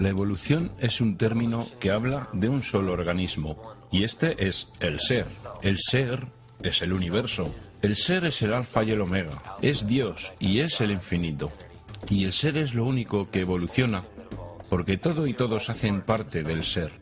La evolución es un término que habla de un solo organismo, y este es el ser. El ser es el universo. El ser es el alfa y el omega, es Dios y es el infinito. Y el ser es lo único que evoluciona, porque todo y todos hacen parte del ser.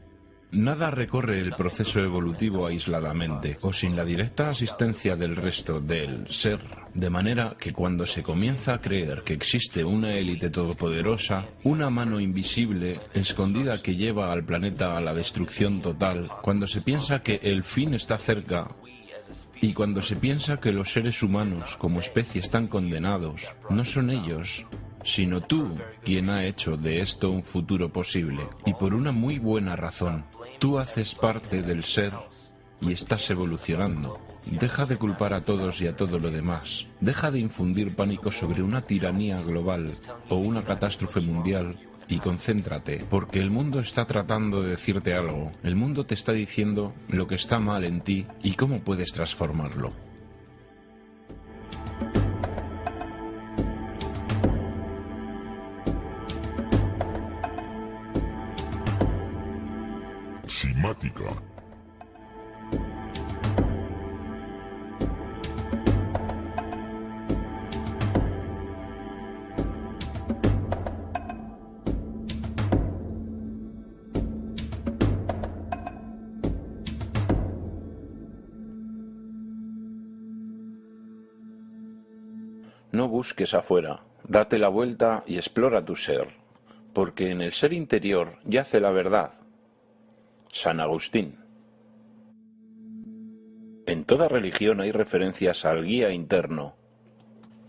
Nada recorre el proceso evolutivo aisladamente o sin la directa asistencia del resto del ser, de manera que cuando se comienza a creer que existe una élite todopoderosa, una mano invisible escondida que lleva al planeta a la destrucción total, cuando se piensa que el fin está cerca y cuando se piensa que los seres humanos como especie están condenados, no son ellos, sino tú quien ha hecho de esto un futuro posible. Y por una muy buena razón. Tú haces parte del ser y estás evolucionando. Deja de culpar a todos y a todo lo demás. Deja de infundir pánico sobre una tiranía global o una catástrofe mundial y concéntrate, porque el mundo está tratando de decirte algo. El mundo te está diciendo lo que está mal en ti y cómo puedes transformarlo. Simática. No busques afuera, date la vuelta y explora tu ser, porque en el ser interior yace la verdad. San Agustín. En toda religión hay referencias al guía interno.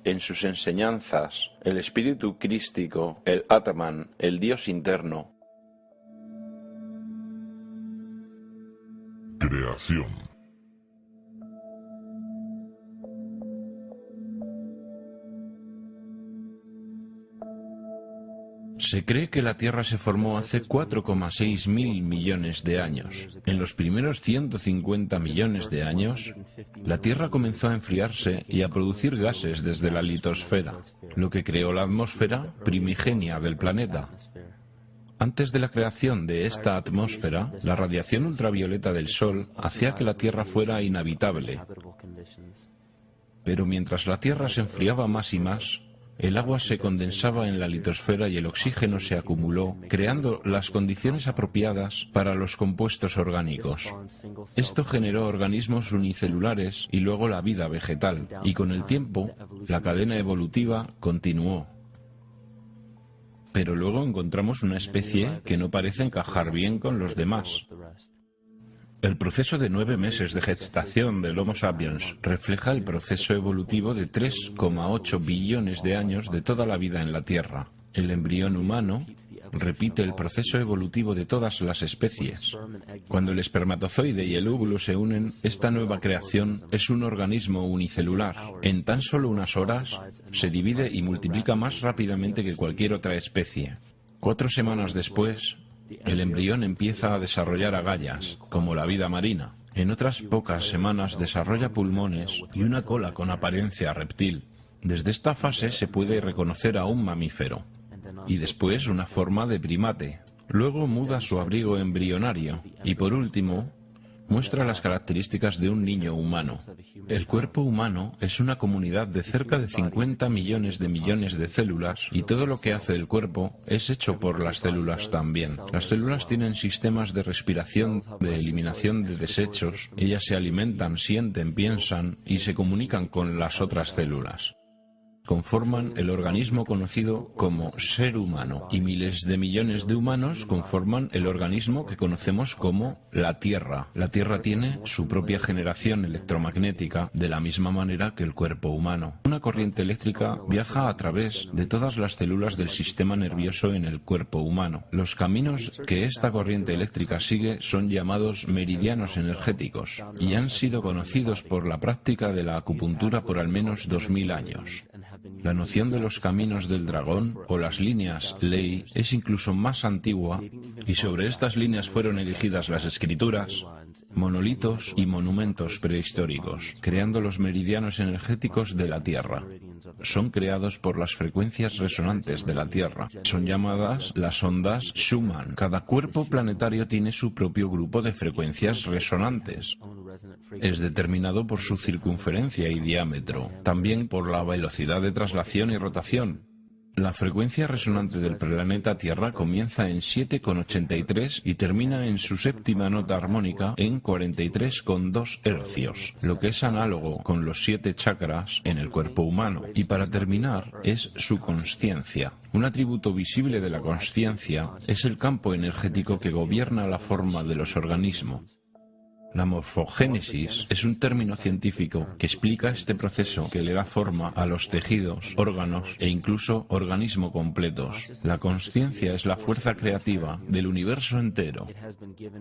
En sus enseñanzas, el espíritu crístico, el Atman, el Dios interno. Creación. Se cree que la Tierra se formó hace 4,6 mil millones de años. En los primeros 150 millones de años, la Tierra comenzó a enfriarse y a producir gases desde la litosfera, lo que creó la atmósfera primigenia del planeta. Antes de la creación de esta atmósfera, la radiación ultravioleta del Sol hacía que la Tierra fuera inhabitable. Pero mientras la Tierra se enfriaba más y más, el agua se condensaba en la litosfera y el oxígeno se acumuló, creando las condiciones apropiadas para los compuestos orgánicos. Esto generó organismos unicelulares y luego la vida vegetal, y con el tiempo, la cadena evolutiva continuó. Pero luego encontramos una especie que no parece encajar bien con los demás. El proceso de 9 meses de gestación del Homo sapiens refleja el proceso evolutivo de 3,8 billones de años de toda la vida en la Tierra. El embrión humano repite el proceso evolutivo de todas las especies. Cuando el espermatozoide y el óvulo se unen, esta nueva creación es un organismo unicelular. En tan solo unas horas se divide y multiplica más rápidamente que cualquier otra especie. 4 semanas después, el embrión empieza a desarrollar agallas, como la vida marina. En otras pocas semanas desarrolla pulmones y una cola con apariencia reptil. Desde esta fase se puede reconocer a un mamífero. Y después una forma de primate. Luego muda su abrigo embrionario. Y por último, muestra las características de un niño humano. El cuerpo humano es una comunidad de cerca de 50 millones de células y todo lo que hace el cuerpo es hecho por las células también. Las células tienen sistemas de respiración, de eliminación de desechos, ellas se alimentan, sienten, piensan y se comunican con las otras células. Conforman el organismo conocido como ser humano y miles de millones de humanos conforman el organismo que conocemos como la Tierra. La Tierra tiene su propia generación electromagnética de la misma manera que el cuerpo humano. Una corriente eléctrica viaja a través de todas las células del sistema nervioso en el cuerpo humano. Los caminos que esta corriente eléctrica sigue son llamados meridianos energéticos y han sido conocidos por la práctica de la acupuntura por al menos 2000 años. La noción de los caminos del dragón o las líneas ley es incluso más antigua y sobre estas líneas fueron erigidas las escrituras, monolitos y monumentos prehistóricos, creando los meridianos energéticos de la Tierra. son creados por las frecuencias resonantes de la Tierra. Son llamadas las ondas Schumann. Cada cuerpo planetario tiene su propio grupo de frecuencias resonantes. Es determinado por su circunferencia y diámetro, también por la velocidad de traslación y rotación. La frecuencia resonante del planeta Tierra comienza en 7,83 y termina en su séptima nota armónica en 43,2 hercios, lo que es análogo con los 7 chakras en el cuerpo humano. Y para terminar, es su consciencia. Un atributo visible de la consciencia es el campo energético que gobierna la forma de los organismos. La morfogénesis es un término científico que explica este proceso que le da forma a los tejidos, órganos e incluso organismos completos. La consciencia es la fuerza creativa del universo entero.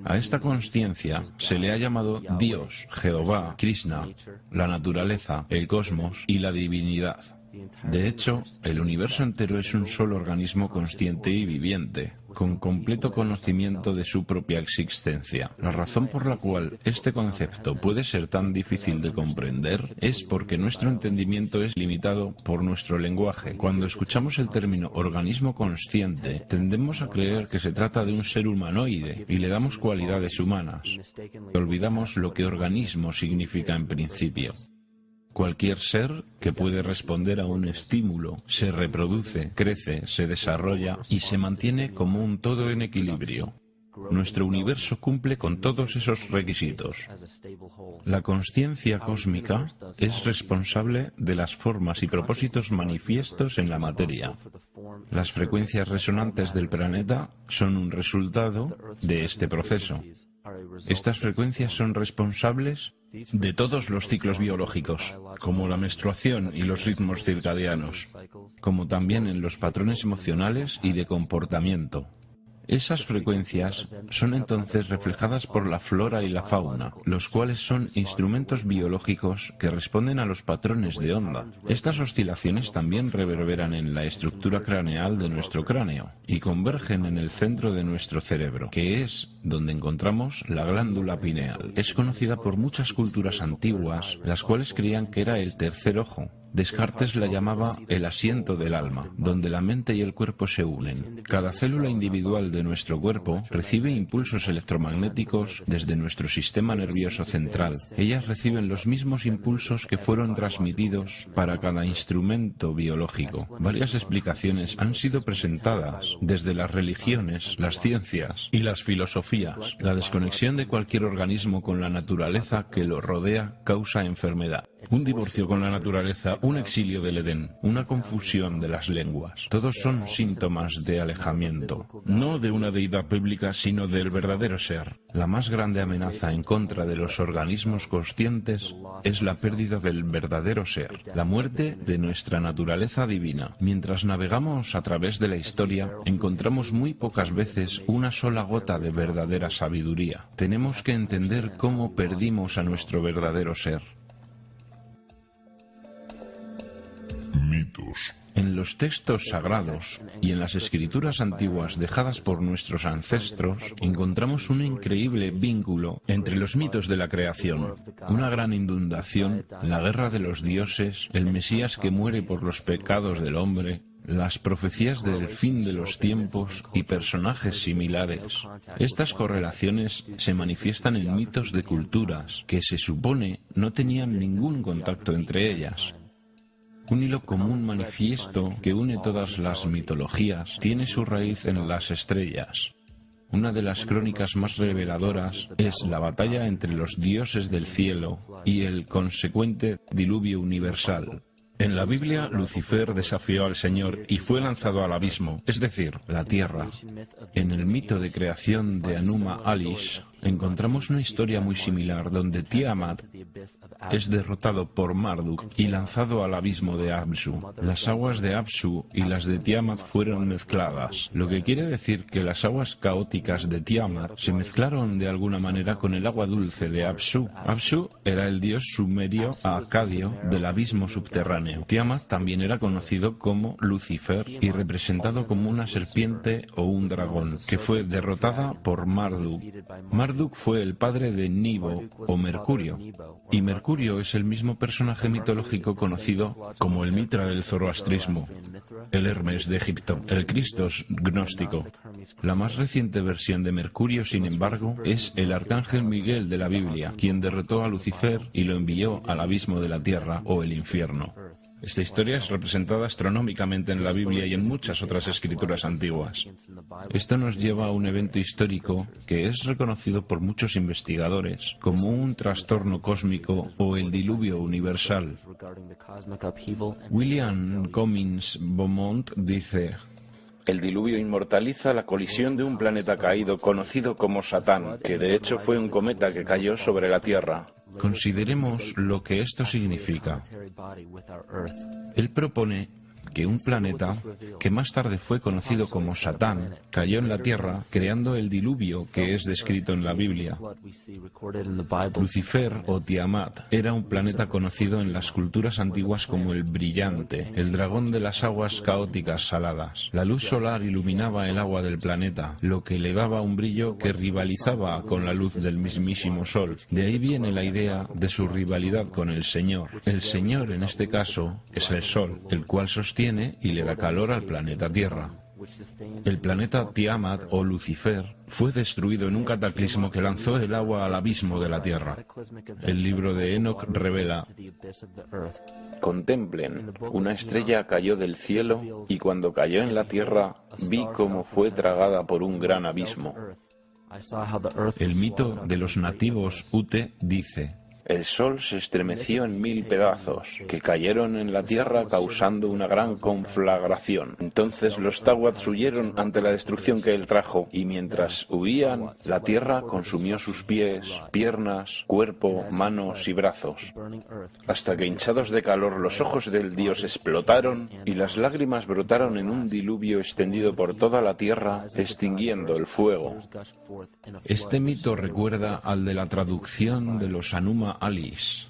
A esta consciencia se le ha llamado Dios, Jehová, Krishna, la naturaleza, el cosmos y la divinidad. De hecho, el universo entero es un solo organismo consciente y viviente, con completo conocimiento de su propia existencia. La razón por la cual este concepto puede ser tan difícil de comprender es porque nuestro entendimiento es limitado por nuestro lenguaje. Cuando escuchamos el término organismo consciente, tendemos a creer que se trata de un ser humanoide y le damos cualidades humanas. Olvidamos lo que organismo significa en principio. Cualquier ser que puede responder a un estímulo, se reproduce, crece, se desarrolla y se mantiene como un todo en equilibrio. Nuestro universo cumple con todos esos requisitos. La consciencia cósmica es responsable de las formas y propósitos manifiestos en la materia. Las frecuencias resonantes del planeta son un resultado de este proceso. Estas frecuencias son responsables de todos los ciclos biológicos, como la menstruación y los ritmos circadianos, como también en los patrones emocionales y de comportamiento. Esas frecuencias son entonces reflejadas por la flora y la fauna, los cuales son instrumentos biológicos que responden a los patrones de onda. Estas oscilaciones también reverberan en la estructura craneal de nuestro cráneo y convergen en el centro de nuestro cerebro, que es donde encontramos la glándula pineal. Es conocida por muchas culturas antiguas, las cuales creían que era el tercer ojo. Descartes la llamaba el asiento del alma, donde la mente y el cuerpo se unen. Cada célula individual de nuestro cuerpo recibe impulsos electromagnéticos desde nuestro sistema nervioso central. Ellas reciben los mismos impulsos que fueron transmitidos para cada instrumento biológico. Varias explicaciones han sido presentadas desde las religiones, las ciencias y las filosofías. La desconexión de cualquier organismo con la naturaleza que lo rodea causa enfermedad. Un divorcio con la naturaleza, un exilio del Edén, una confusión de las lenguas. Todos son síntomas de alejamiento, no de una deidad bíblica, sino del verdadero ser. La más grande amenaza en contra de los organismos conscientes es la pérdida del verdadero ser, la muerte de nuestra naturaleza divina. Mientras navegamos a través de la historia, encontramos muy pocas veces una sola gota de verdadera sabiduría. Tenemos que entender cómo perdimos a nuestro verdadero ser. Mitos. En los textos sagrados y en las escrituras antiguas dejadas por nuestros ancestros, encontramos un increíble vínculo entre los mitos de la creación, una gran inundación, la guerra de los dioses, el Mesías que muere por los pecados del hombre, las profecías del fin de los tiempos y personajes similares. Estas correlaciones se manifiestan en mitos de culturas que se supone no tenían ningún contacto entre ellas. Un hilo común manifiesto que une todas las mitologías tiene su raíz en las estrellas. Una de las crónicas más reveladoras es la batalla entre los dioses del cielo y el consecuente diluvio universal. En la Biblia, Lucifer desafió al Señor y fue lanzado al abismo, es decir, la tierra. En el mito de creación de Anuma Alish, encontramos una historia muy similar donde Tiamat es derrotado por Marduk y lanzado al abismo de Apsu. Las aguas de Apsu y las de Tiamat fueron mezcladas, lo que quiere decir que las aguas caóticas de Tiamat se mezclaron de alguna manera con el agua dulce de Apsu. Apsu era el dios sumerio acadio del abismo subterráneo. Tiamat también era conocido como Lucifer y representado como una serpiente o un dragón, que fue derrotada por Marduk. Marduk Marduk fue el padre de Nibo o Mercurio, y Mercurio es el mismo personaje mitológico conocido como el Mitra del zoroastrismo, el Hermes de Egipto, el Cristos gnóstico. La más reciente versión de Mercurio, sin embargo, es el arcángel Miguel de la Biblia, quien derrotó a Lucifer y lo envió al abismo de la tierra o el infierno. Esta historia es representada astronómicamente en la Biblia y en muchas otras escrituras antiguas. Esto nos lleva a un evento histórico que es reconocido por muchos investigadores como un trastorno cósmico o el diluvio universal. William Cummins Beaumont dice: el diluvio inmortaliza la colisión de un planeta caído conocido como Satán, que de hecho fue un cometa que cayó sobre la Tierra. Consideremos lo que esto significa. Él propone que un planeta, que más tarde fue conocido como Satán, cayó en la Tierra creando el diluvio que es descrito en la Biblia. Lucifer o Tiamat era un planeta conocido en las culturas antiguas como el brillante, el dragón de las aguas caóticas saladas. La luz solar iluminaba el agua del planeta, lo que le daba un brillo que rivalizaba con la luz del mismísimo Sol. De ahí viene la idea de su rivalidad con el Señor. El Señor, en este caso, es el Sol, el cual sostiene y le da calor al planeta Tierra. El planeta Tiamat o Lucifer fue destruido en un cataclismo que lanzó el agua al abismo de la Tierra. El libro de Enoch revela: contemplen, una estrella cayó del cielo y cuando cayó en la tierra vi cómo fue tragada por un gran abismo. El mito de los nativos Ute dice: el sol se estremeció en 1000 pedazos, que cayeron en la tierra causando una gran conflagración. Entonces los Tawats huyeron ante la destrucción que él trajo, y mientras huían, la tierra consumió sus pies, piernas, cuerpo, manos y brazos, hasta que hinchados de calor los ojos del dios explotaron, y las lágrimas brotaron en un diluvio extendido por toda la tierra, extinguiendo el fuego. Este mito recuerda al de la traducción de los Anuma Alice,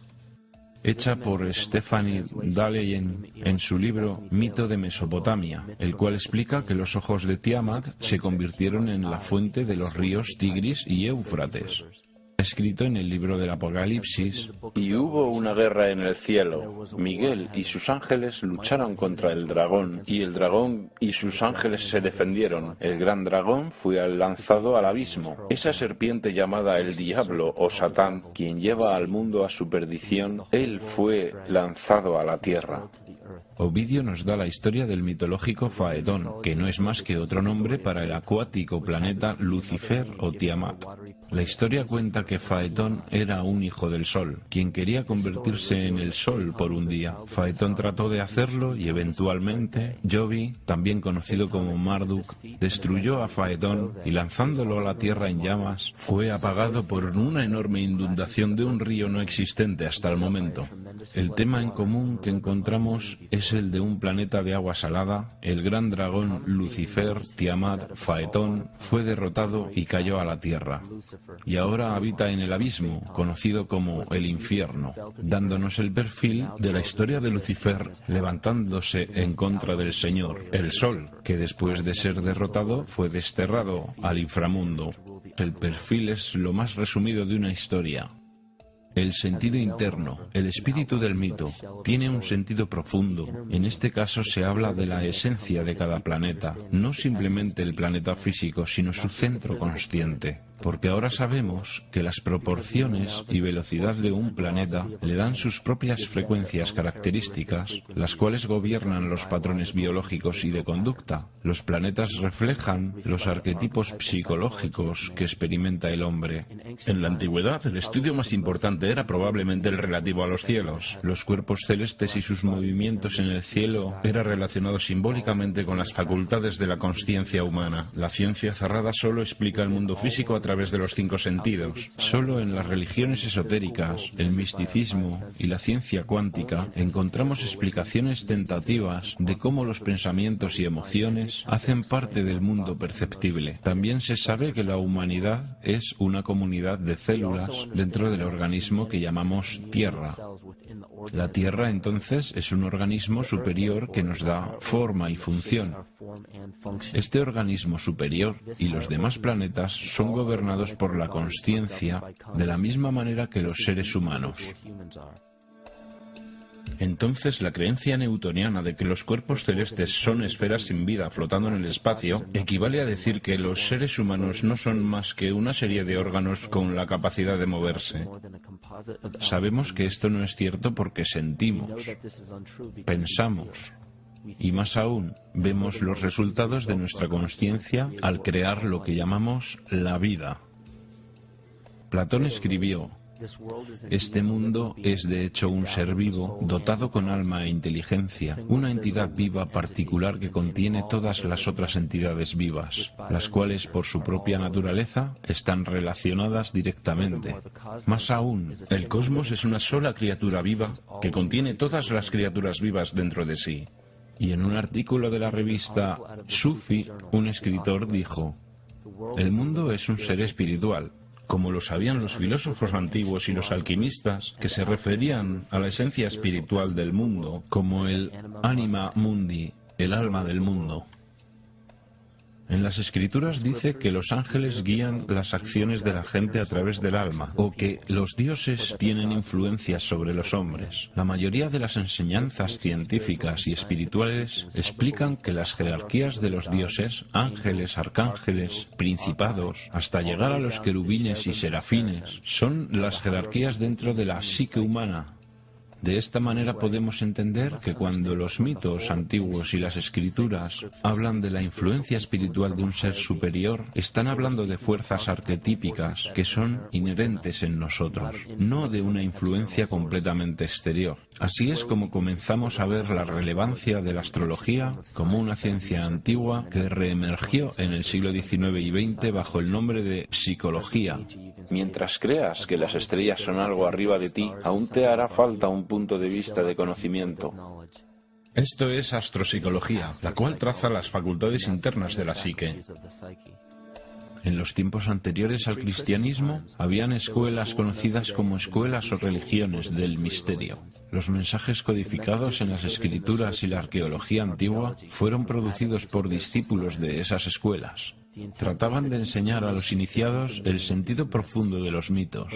hecha por Stephanie Daleyen en su libro Mito de Mesopotamia, el cual explica que los ojos de Tiamat se convirtieron en la fuente de los ríos Tigris y Éufrates. Escrito en el libro del Apocalipsis: y hubo una guerra en el cielo. Miguel y sus ángeles lucharon contra el dragón, y el dragón y sus ángeles se defendieron. El gran dragón fue lanzado al abismo. Esa serpiente llamada el diablo o Satán, quien lleva al mundo a su perdición, él fue lanzado a la tierra. Ovidio nos da la historia del mitológico Faetón, que no es más que otro nombre para el acuático planeta Lucifer o Tiamat. La historia cuenta que Faetón era un hijo del Sol, quien quería convertirse en el Sol por un día. Faetón trató de hacerlo y eventualmente Jovi, también conocido como Marduk, destruyó a Faetón y lanzándolo a la tierra en llamas, fue apagado por una enorme inundación de un río no existente hasta el momento. El tema en común que encontramos es el de un planeta de agua salada. El gran dragón Lucifer, Tiamat, Faetón, fue derrotado y cayó a la tierra. Y ahora habita en el abismo, conocido como el infierno, dándonos el perfil de la historia de Lucifer levantándose en contra del Señor, el Sol, que después de ser derrotado fue desterrado al inframundo. El perfil es lo más resumido de una historia. El sentido interno, el espíritu del mito, tiene un sentido profundo. En este caso se habla de la esencia de cada planeta, no simplemente el planeta físico, sino su centro consciente. Porque ahora sabemos que las proporciones y velocidad de un planeta le dan sus propias frecuencias características, las cuales gobiernan los patrones biológicos y de conducta. Los planetas reflejan los arquetipos psicológicos que experimenta el hombre. En la antigüedad, el estudio más importante era probablemente el relativo a los cielos. Los cuerpos celestes y sus movimientos en el cielo era relacionado simbólicamente con las facultades de la consciencia humana. La ciencia cerrada solo explica el mundo físico a través de los 5 sentidos. Solo en las religiones esotéricas, el misticismo y la ciencia cuántica encontramos explicaciones tentativas de cómo los pensamientos y emociones hacen parte del mundo perceptible. También se sabe que la humanidad es una comunidad de células dentro del organismo que llamamos Tierra. La Tierra, entonces, es un organismo superior que nos da forma y función. Este organismo superior y los demás planetas son gobernados gobernados por la consciencia de la misma manera que los seres humanos. Entonces, la creencia newtoniana de que los cuerpos celestes son esferas sin vida flotando en el espacio equivale a decir que los seres humanos no son más que una serie de órganos con la capacidad de moverse. Sabemos que esto no es cierto porque sentimos, pensamos y, más aún, vemos los resultados de nuestra consciencia al crear lo que llamamos la vida. Platón escribió: este mundo es de hecho un ser vivo dotado con alma e inteligencia, una entidad viva particular que contiene todas las otras entidades vivas, las cuales por su propia naturaleza están relacionadas directamente. Más aún, el cosmos es una sola criatura viva que contiene todas las criaturas vivas dentro de sí. Y en un artículo de la revista Sufi, un escritor dijo: el mundo es un ser espiritual, como lo sabían los filósofos antiguos y los alquimistas, que se referían a la esencia espiritual del mundo como el anima mundi, el alma del mundo. En las Escrituras dice que los ángeles guían las acciones de la gente a través del alma, o que los dioses tienen influencia sobre los hombres. La mayoría de las enseñanzas científicas y espirituales explican que las jerarquías de los dioses, ángeles, arcángeles, principados, hasta llegar a los querubines y serafines, son las jerarquías dentro de la psique humana. De esta manera podemos entender que cuando los mitos antiguos y las escrituras hablan de la influencia espiritual de un ser superior, están hablando de fuerzas arquetípicas que son inherentes en nosotros, no de una influencia completamente exterior. Así es como comenzamos a ver la relevancia de la astrología como una ciencia antigua que reemergió en el siglo XIX y XX bajo el nombre de psicología. Mientras creas que las estrellas son algo arriba de ti, aún te hará falta un punto de vista de conocimiento. Esto es astropsicología, la cual traza las facultades internas de la psique. En los tiempos anteriores al cristianismo, habían escuelas conocidas como escuelas o religiones del misterio. Los mensajes codificados en las escrituras y la arqueología antigua fueron producidos por discípulos de esas escuelas. Trataban de enseñar a los iniciados el sentido profundo de los mitos.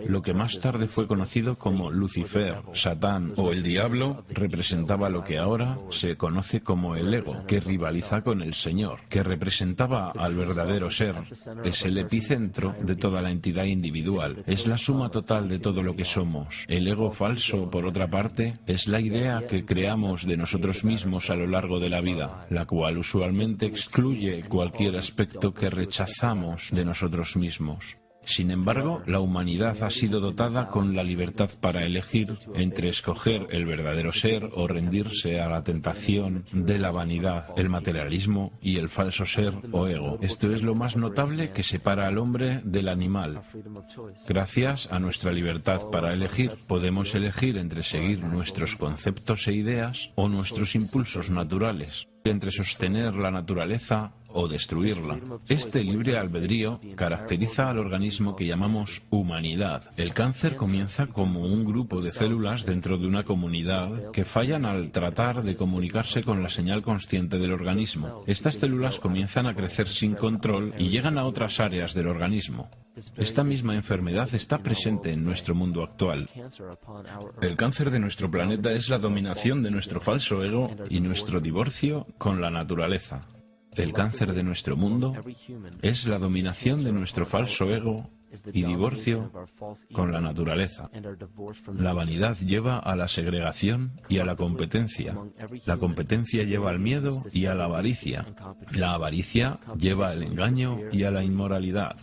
Lo que más tarde fue conocido como Lucifer, Satán o el Diablo representaba lo que ahora se conoce como el ego, que rivaliza con el Señor, que representaba al verdadero ser. Es el epicentro de toda la entidad individual, es la suma total de todo lo que somos. El ego falso, por otra parte, es la idea que creamos de nosotros mismos a lo largo de la vida, la cual usualmente excluye cualquier aspecto que rechazamos de nosotros mismos. Sin embargo, la humanidad ha sido dotada con la libertad para elegir entre escoger el verdadero ser o rendirse a la tentación de la vanidad, el materialismo y el falso ser o ego. Esto es lo más notable que separa al hombre del animal. Gracias a nuestra libertad para elegir, podemos elegir entre seguir nuestros conceptos e ideas o nuestros impulsos naturales, entre sostener la naturaleza o destruirla. Este libre albedrío caracteriza al organismo que llamamos humanidad. El cáncer comienza como un grupo de células dentro de una comunidad que fallan al tratar de comunicarse con la señal consciente del organismo. Estas células comienzan a crecer sin control y llegan a otras áreas del organismo. Esta misma enfermedad está presente en nuestro mundo actual. El cáncer de nuestro planeta es la dominación de nuestro falso ego y nuestro divorcio con la naturaleza. El cáncer de nuestro mundo es la dominación de nuestro falso ego y divorcio con la naturaleza. La vanidad lleva a la segregación y a la competencia. La competencia lleva al miedo y a la avaricia. La avaricia lleva al engaño y a la inmoralidad.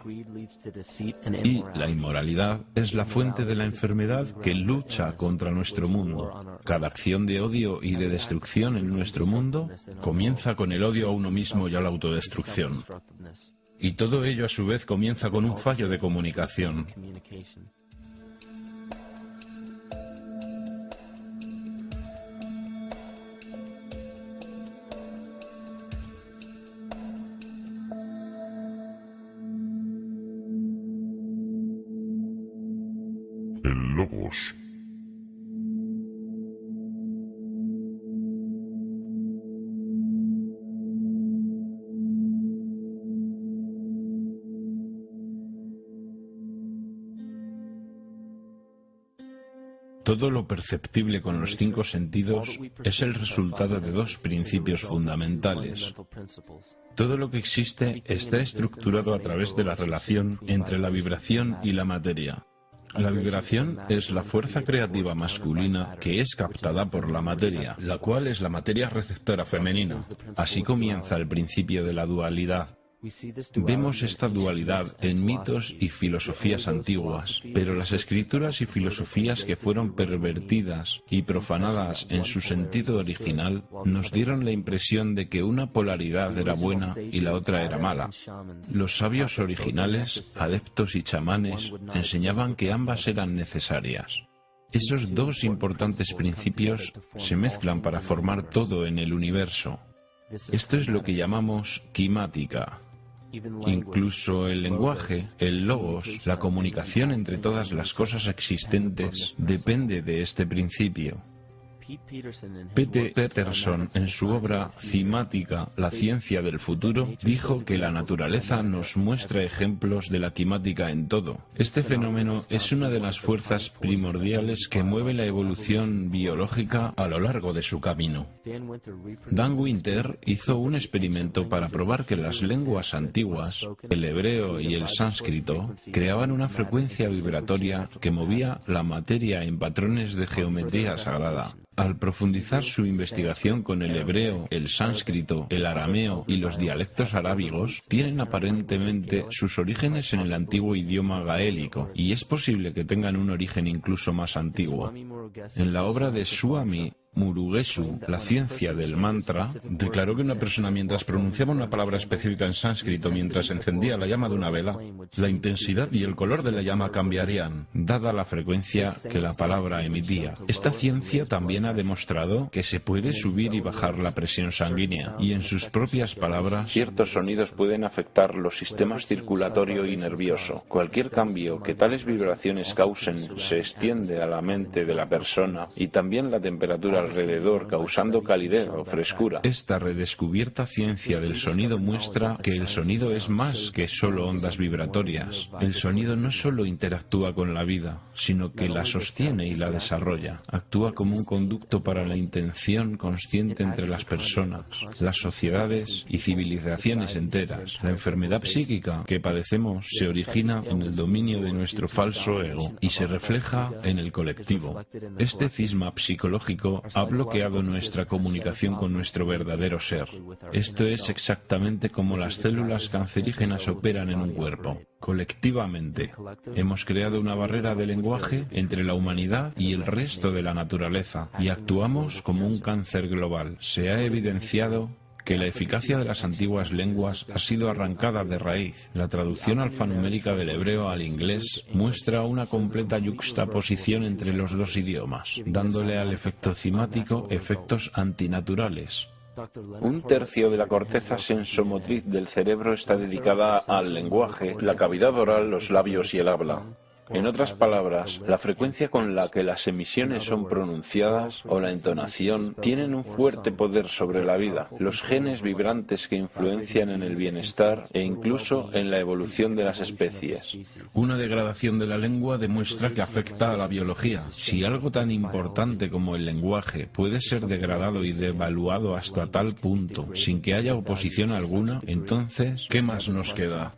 Y la inmoralidad es la fuente de la enfermedad que lucha contra nuestro mundo. Cada acción de odio y de destrucción en nuestro mundo comienza con el odio a uno mismo y a la autodestrucción. Y todo ello a su vez comienza con un fallo de comunicación. El Logos. Todo lo perceptible con los 5 sentidos es el resultado de 2 principios fundamentales. Todo lo que existe está estructurado a través de la relación entre la vibración y la materia. La vibración es la fuerza creativa masculina que es captada por la materia, la cual es la materia receptora femenina. Así comienza el principio de la dualidad. Vemos esta dualidad en mitos y filosofías antiguas, pero las escrituras y filosofías que fueron pervertidas y profanadas en su sentido original nos dieron la impresión de que una polaridad era buena y la otra era mala. Los sabios originales, adeptos y chamanes enseñaban que ambas eran necesarias. Esos 2 importantes principios se mezclan para formar todo en el universo. Esto es lo que llamamos quimática. Incluso el lenguaje, el logos, la comunicación entre todas las cosas existentes depende de este principio. P.T. Peterson, en su obra Cimática, la ciencia del futuro, dijo que la naturaleza nos muestra ejemplos de la quimática en todo. Este fenómeno es una de las fuerzas primordiales que mueve la evolución biológica a lo largo de su camino. Dan Winter hizo un experimento para probar que las lenguas antiguas, el hebreo y el sánscrito, creaban una frecuencia vibratoria que movía la materia en patrones de geometría sagrada. Al profundizar su investigación con el hebreo, el sánscrito, el arameo y los dialectos arábigos, tienen aparentemente sus orígenes en el antiguo idioma gaélico, y es posible que tengan un origen incluso más antiguo. En la obra de Swami Murugesu, la ciencia del mantra, declaró que una persona mientras pronunciaba una palabra específica en sánscrito mientras encendía la llama de una vela, la intensidad y el color de la llama cambiarían, dada la frecuencia que la palabra emitía. Esta ciencia también ha demostrado que se puede subir y bajar la presión sanguínea, y en sus propias palabras, ciertos sonidos pueden afectar los sistemas circulatorio y nervioso. Cualquier cambio que tales vibraciones causen se extiende a la mente de la persona y también la temperatura alrededor, causando calidez o frescura. Esta redescubierta ciencia del sonido muestra que el sonido es más que solo ondas vibratorias. El sonido no solo interactúa con la vida, sino que la sostiene y la desarrolla. Actúa como un conducto para la intención consciente entre las personas, las sociedades y civilizaciones enteras. La enfermedad psíquica que padecemos se origina en el dominio de nuestro falso ego y se refleja en el colectivo. Este cisma psicológico ha bloqueado nuestra comunicación con nuestro verdadero ser. Esto es exactamente como las células cancerígenas operan en un cuerpo. Colectivamente, hemos creado una barrera de lenguaje entre la humanidad y el resto de la naturaleza, y actuamos como un cáncer global. Se ha evidenciado que la eficacia de las antiguas lenguas ha sido arrancada de raíz. La traducción alfanumérica del hebreo al inglés muestra una completa yuxtaposición entre los 2 idiomas, dándole al efecto cimático efectos antinaturales. 1/3 de la corteza sensomotriz del cerebro está dedicada al lenguaje, la cavidad oral, los labios y el habla. En otras palabras, la frecuencia con la que las emisiones son pronunciadas o la entonación tienen un fuerte poder sobre la vida, los genes vibrantes que influencian en el bienestar e incluso en la evolución de las especies. Una degradación de la lengua demuestra que afecta a la biología. Si algo tan importante como el lenguaje puede ser degradado y devaluado hasta tal punto sin que haya oposición alguna, entonces, ¿qué más nos queda?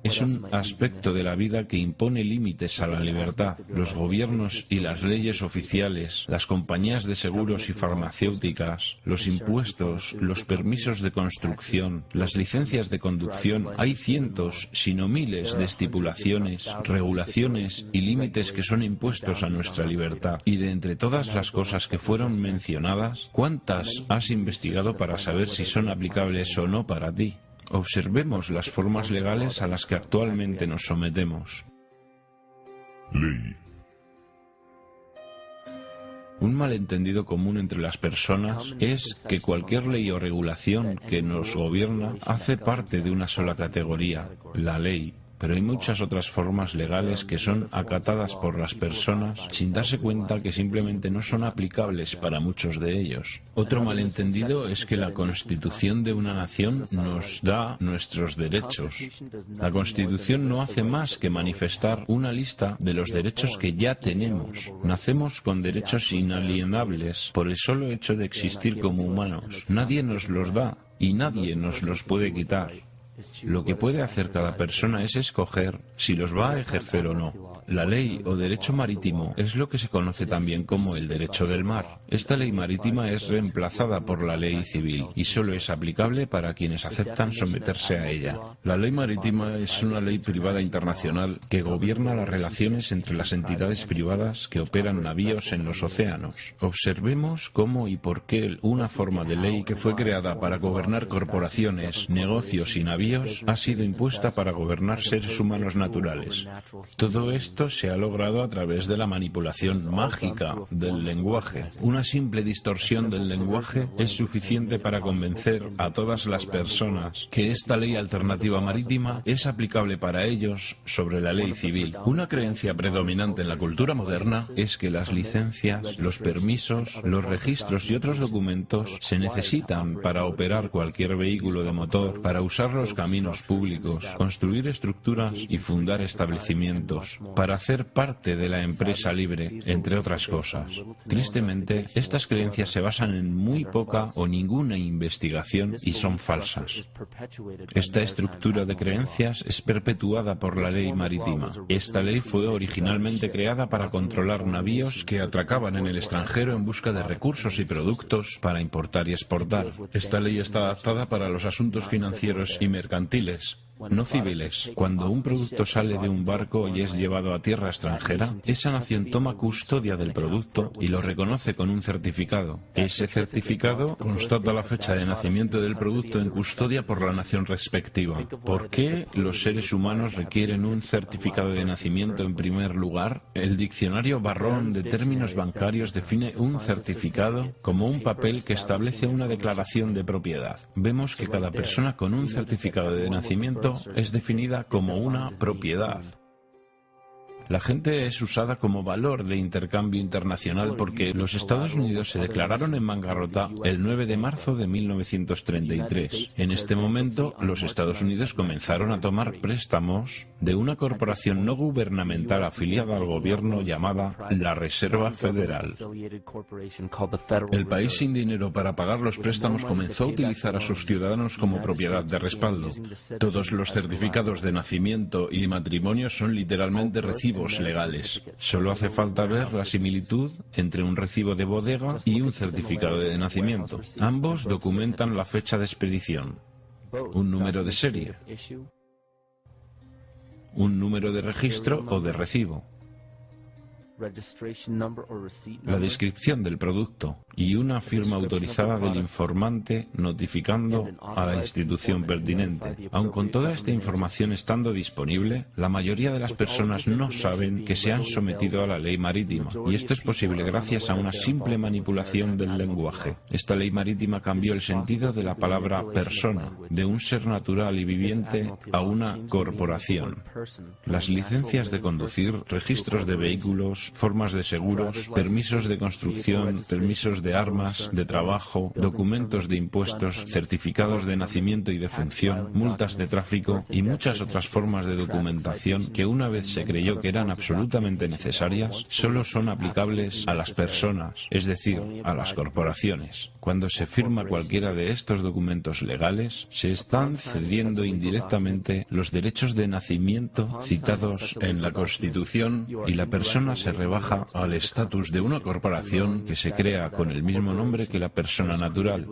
Es un aspecto de la vida que impone límites a la libertad. Los gobiernos y las leyes oficiales, las compañías de seguros y farmacéuticas, los impuestos, los permisos de construcción, las licencias de conducción, hay cientos, si no miles de estipulaciones, regulaciones y límites que son impuestos a nuestra libertad. Y de entre todas las cosas que fueron mencionadas, ¿cuántas has investigado para saber si son aplicables o no para ti? Observemos las formas legales a las que actualmente nos sometemos. Ley. Un malentendido común entre las personas es que cualquier ley o regulación que nos gobierna hace parte de una sola categoría, la ley. Pero hay muchas otras formas legales que son acatadas por las personas sin darse cuenta que simplemente no son aplicables para muchos de ellos. Otro malentendido es que la Constitución de una nación nos da nuestros derechos. La Constitución no hace más que manifestar una lista de los derechos que ya tenemos. Nacemos con derechos inalienables por el solo hecho de existir como humanos. Nadie nos los da y nadie nos los puede quitar. Lo que puede hacer cada persona es escoger si los va a ejercer o no. La ley o derecho marítimo es lo que se conoce también como el derecho del mar. Esta ley marítima es reemplazada por la ley civil y solo es aplicable para quienes aceptan someterse a ella. La ley marítima es una ley privada internacional que gobierna las relaciones entre las entidades privadas que operan navíos en los océanos. Observemos cómo y por qué una forma de ley que fue creada para gobernar corporaciones, negocios y navíos ha sido impuesta para gobernar seres humanos naturales. Todo esto se ha logrado a través de la manipulación mágica del lenguaje. Una simple distorsión del lenguaje es suficiente para convencer a todas las personas que esta ley alternativa marítima es aplicable para ellos sobre la ley civil. Una creencia predominante en la cultura moderna es que las licencias, los permisos, los registros y otros documentos se necesitan para operar cualquier vehículo de motor, para usar los caminos públicos, construir estructuras y fundar establecimientos, para hacer parte de la empresa libre, entre otras cosas. Tristemente, estas creencias se basan en muy poca o ninguna investigación y son falsas. Esta estructura de creencias es perpetuada por la ley marítima. Esta ley fue originalmente creada para controlar navíos que atracaban en el extranjero en busca de recursos y productos para importar y exportar. Esta ley está adaptada para los asuntos financieros y mercantiles, no civiles. Cuando un producto sale de un barco y es llevado a tierra extranjera, esa nación toma custodia del producto y lo reconoce con un certificado. Ese certificado constata la fecha de nacimiento del producto en custodia por la nación respectiva. ¿Por qué los seres humanos requieren un certificado de nacimiento en primer lugar? El diccionario Barrón de términos bancarios define un certificado como un papel que establece una declaración de propiedad. Vemos que cada persona con un certificado de nacimiento es definida como una propiedad. La gente es usada como valor de intercambio internacional porque los Estados Unidos se declararon en bancarrota el 9 de marzo de 1933. En este momento, los Estados Unidos comenzaron a tomar préstamos de una corporación no gubernamental afiliada al gobierno llamada la Reserva Federal. El país sin dinero para pagar los préstamos comenzó a utilizar a sus ciudadanos como propiedad de respaldo. Todos los certificados de nacimiento y matrimonio son literalmente recibos legales. Solo hace falta ver la similitud entre un recibo de bodega y un certificado de nacimiento. Ambos documentan la fecha de expedición, un número de serie, un número de registro o de recibo, la descripción del producto y una firma autorizada del informante notificando a la institución pertinente. Aun con toda esta información estando disponible, la mayoría de las personas no saben que se han sometido a la ley marítima, y esto es posible gracias a una simple manipulación del lenguaje. Esta ley marítima cambió el sentido de la palabra persona, de un ser natural y viviente a una corporación. Las licencias de conducir, registros de vehículos, formas de seguros, permisos de construcción, permisos de armas, de trabajo, documentos de impuestos, certificados de nacimiento y de función, multas de tráfico y muchas otras formas de documentación que una vez se creyó que eran absolutamente necesarias, solo son aplicables a las personas, es decir, a las corporaciones. Cuando se firma cualquiera de estos documentos legales, se están cediendo indirectamente los derechos de nacimiento citados en la Constitución y la persona se rebaja al estatus de una corporación que se crea con el mismo nombre que la persona natural.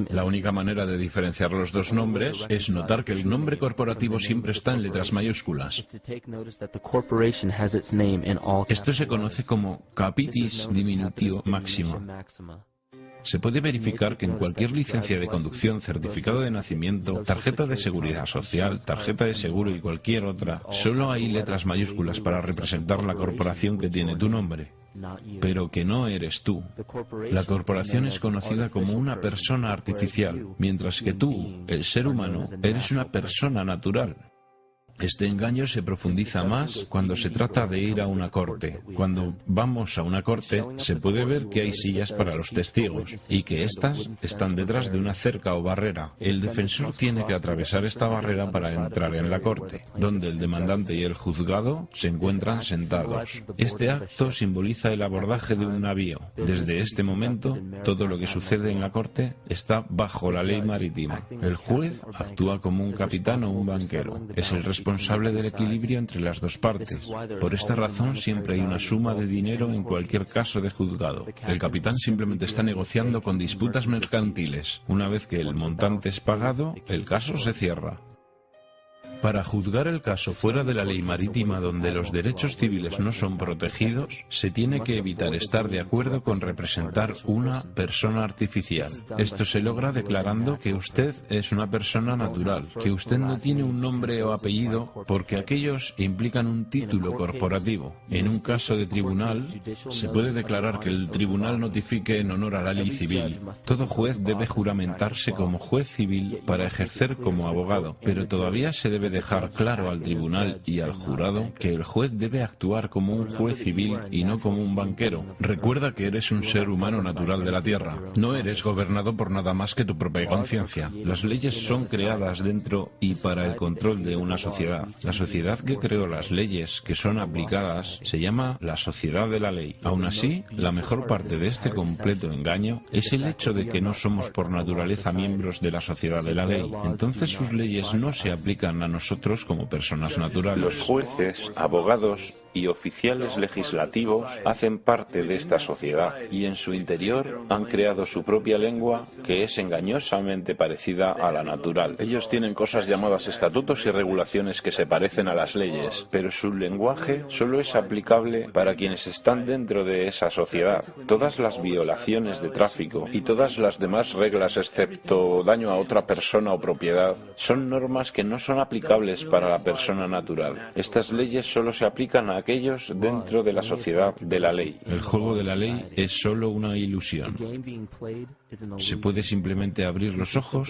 La única manera de diferenciar los dos nombres es notar que el nombre corporativo siempre está en letras mayúsculas. Esto se conoce como capitis diminutio maxima. Se puede verificar que en cualquier licencia de conducción, certificado de nacimiento, tarjeta de seguridad social, tarjeta de seguro y cualquier otra, solo hay letras mayúsculas para representar la corporación que tiene tu nombre, pero que no eres tú. La corporación es conocida como una persona artificial, mientras que tú, el ser humano, eres una persona natural. Este engaño se profundiza más cuando se trata de ir a una corte. Cuando vamos a una corte, se puede ver que hay sillas para los testigos y que éstas están detrás de una cerca o barrera. El defensor tiene que atravesar esta barrera para entrar en la corte, donde el demandante y el juzgado se encuentran sentados. Este acto simboliza el abordaje de un navío. Desde este momento, todo lo que sucede en la corte está bajo la ley marítima. El juez actúa como un capitán o un banquero. Es el responsable del equilibrio entre las dos partes. Por esta razón, siempre hay una suma de dinero en cualquier caso de juzgado. El capitán simplemente está negociando con disputas mercantiles. Una vez que el montante es pagado, el caso se cierra. Para juzgar el caso fuera de la ley marítima donde los derechos civiles no son protegidos, se tiene que evitar estar de acuerdo con representar una persona artificial. Esto se logra declarando que usted es una persona natural, que usted no tiene un nombre o apellido porque aquellos implican un título corporativo. En un caso de tribunal, se puede declarar que el tribunal notifique en honor a la ley civil. Todo juez debe juramentarse como juez civil para ejercer como abogado, pero todavía se debe dejar claro al tribunal y al jurado que el juez debe actuar como un juez civil y no como un banquero. Recuerda que eres un ser humano natural de la tierra. No eres gobernado por nada más que tu propia conciencia. Las leyes son creadas dentro y para el control de una sociedad. La sociedad que creó las leyes que son aplicadas se llama la sociedad de la ley. Aún así, la mejor parte de este completo engaño es el hecho de que no somos por naturaleza miembros de la sociedad de la ley. Entonces sus leyes no se aplican a nosotros como personas naturales. Los jueces, abogados y oficiales legislativos hacen parte de esta sociedad y en su interior han creado su propia lengua que es engañosamente parecida a la natural. Ellos tienen cosas llamadas estatutos y regulaciones que se parecen a las leyes, pero su lenguaje solo es aplicable para quienes están dentro de esa sociedad. Todas las violaciones de tráfico y todas las demás reglas excepto daño a otra persona o propiedad son normas que no son aplicables para la persona natural. Estas leyes solo se aplican a aquellos dentro de la sociedad de la ley. El juego de la ley es solo una ilusión. Se puede simplemente abrir los ojos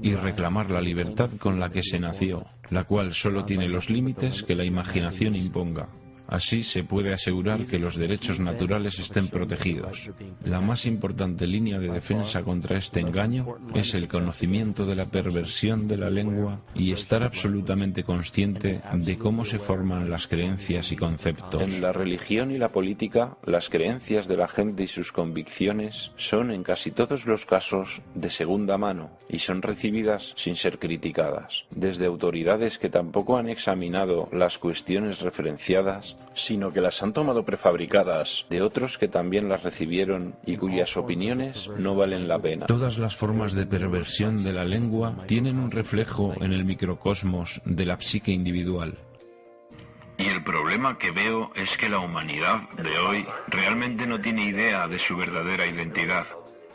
y reclamar la libertad con la que se nació, la cual solo tiene los límites que la imaginación imponga. Así se puede asegurar que los derechos naturales estén protegidos. La más importante línea de defensa contra este engaño es el conocimiento de la perversión de la lengua y estar absolutamente consciente de cómo se forman las creencias y conceptos. En la religión y la política, las creencias de la gente y sus convicciones son en casi todos los casos de segunda mano y son recibidas sin ser criticadas, desde autoridades que tampoco han examinado las cuestiones referenciadas, sino que las han tomado prefabricadas de otros que también las recibieron y cuyas opiniones no valen la pena. Todas las formas de perversión de la lengua tienen un reflejo en el microcosmos de la psique individual. Y el problema que veo es que la humanidad de hoy realmente no tiene idea de su verdadera identidad.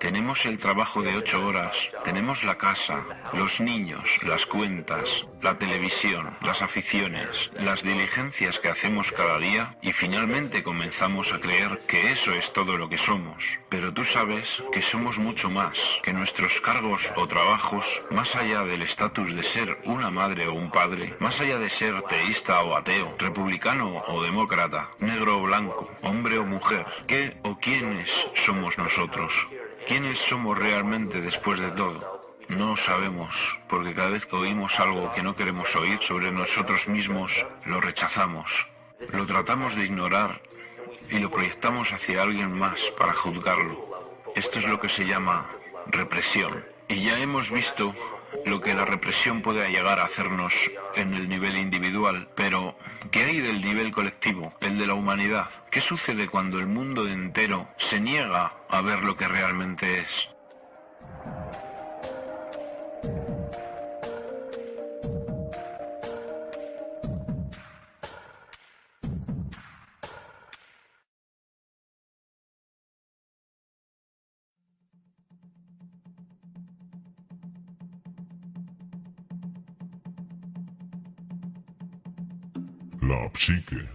Tenemos el trabajo de 8 horas, tenemos la casa, los niños, las cuentas, la televisión, las aficiones, las diligencias que hacemos cada día y finalmente comenzamos a creer que eso es todo lo que somos. Pero tú sabes que somos mucho más, que nuestros cargos o trabajos, más allá del estatus de ser una madre o un padre, más allá de ser teísta o ateo, republicano o demócrata, negro o blanco, hombre o mujer, ¿qué o quiénes somos nosotros? ¿Quiénes somos realmente después de todo? No lo sabemos, porque cada vez que oímos algo que no queremos oír sobre nosotros mismos, lo rechazamos. Lo tratamos de ignorar y lo proyectamos hacia alguien más para juzgarlo. Esto es lo que se llama represión. Y ya hemos visto lo que la represión puede llegar a hacernos en el nivel individual, pero ¿qué hay del nivel colectivo, el de la humanidad? ¿Qué sucede cuando el mundo entero se niega a ver lo que realmente es? La psique.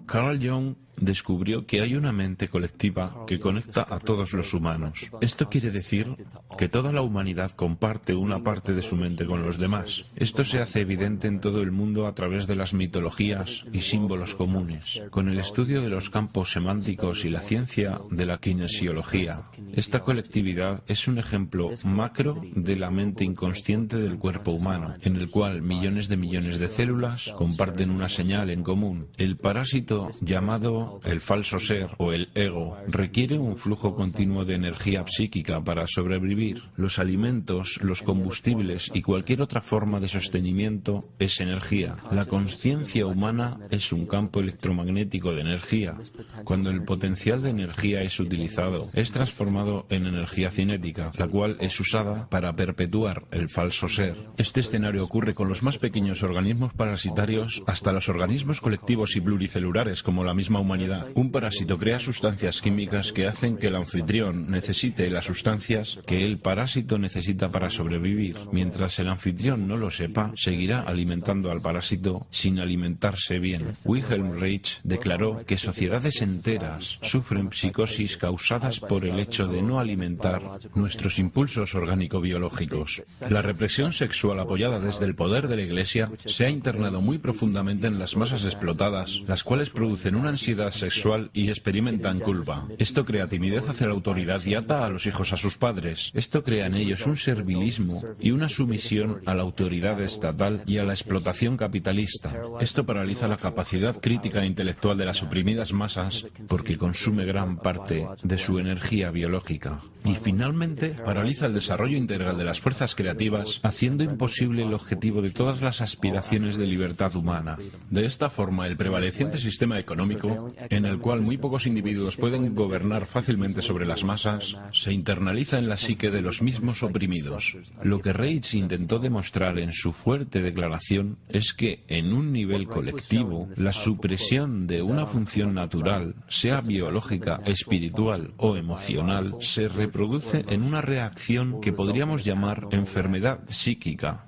Carl Jung descubrió que hay una mente colectiva que conecta a todos los humanos. Esto quiere decir que toda la humanidad comparte una parte de su mente con los demás. Esto se hace evidente en todo el mundo a través de las mitologías y símbolos comunes, con el estudio de los campos semánticos y la ciencia de la kinesiología. Esta colectividad es un ejemplo macro de la mente inconsciente del cuerpo humano, en el cual millones de células comparten una señal en común. El parásito llamado el falso ser o el ego requiere un flujo continuo de energía psíquica para sobrevivir. Los alimentos, los combustibles y cualquier otra forma de sostenimiento es energía. La consciencia humana es un campo electromagnético de energía. Cuando el potencial de energía es utilizado, es transformado en energía cinética, la cual es usada para perpetuar el falso ser. Este escenario ocurre con los más pequeños organismos parasitarios hasta los organismos colectivos y pluricelulares como la misma humanidad. Un parásito crea sustancias químicas que hacen que el anfitrión necesite las sustancias que el parásito necesita para sobrevivir. Mientras el anfitrión no lo sepa, seguirá alimentando al parásito sin alimentarse bien. Wilhelm Reich declaró que sociedades enteras sufren psicosis causadas por el hecho de no alimentar nuestros impulsos orgánico-biológicos. La represión sexual apoyada desde el poder de la Iglesia se ha internado muy profundamente en las masas explotadas, las cuales producen una ansiedad sexual y experimentan culpa. Esto crea timidez hacia la autoridad y ata a los hijos a sus padres. Esto crea en ellos un servilismo y una sumisión a la autoridad estatal y a la explotación capitalista. Esto paraliza la capacidad crítica e intelectual de las oprimidas masas porque consume gran parte de su energía biológica. Y finalmente, paraliza el desarrollo integral de las fuerzas creativas, haciendo imposible el objetivo de todas las aspiraciones de libertad humana. De esta forma, el prevaleciente sistema económico, en el cual muy pocos individuos pueden gobernar fácilmente sobre las masas, se internaliza en la psique de los mismos oprimidos. Lo que Reich intentó demostrar en su fuerte declaración es que, en un nivel colectivo, la supresión de una función natural, sea biológica, espiritual o emocional, se reproduce en una reacción que podríamos llamar enfermedad psíquica.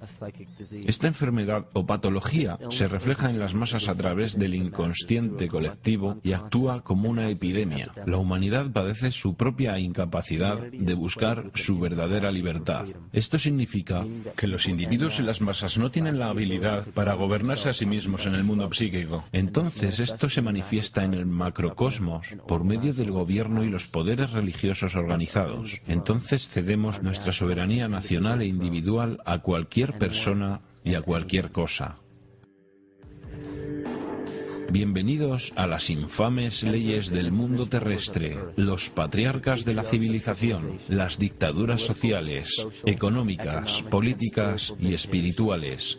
Esta enfermedad o patología se refleja en las masas a través del inconsciente colectivo y actúa como una epidemia. La humanidad padece su propia incapacidad de buscar su verdadera libertad. Esto significa que los individuos y las masas no tienen la habilidad para gobernarse a sí mismos en el mundo psíquico. Entonces, esto se manifiesta en el macrocosmos por medio del gobierno y los poderes religiosos organizados. Entonces cedemos nuestra soberanía nacional e individual a cualquier persona y a cualquier cosa. Bienvenidos a las infames leyes del mundo terrestre, los patriarcas de la civilización, las dictaduras sociales, económicas, políticas y espirituales.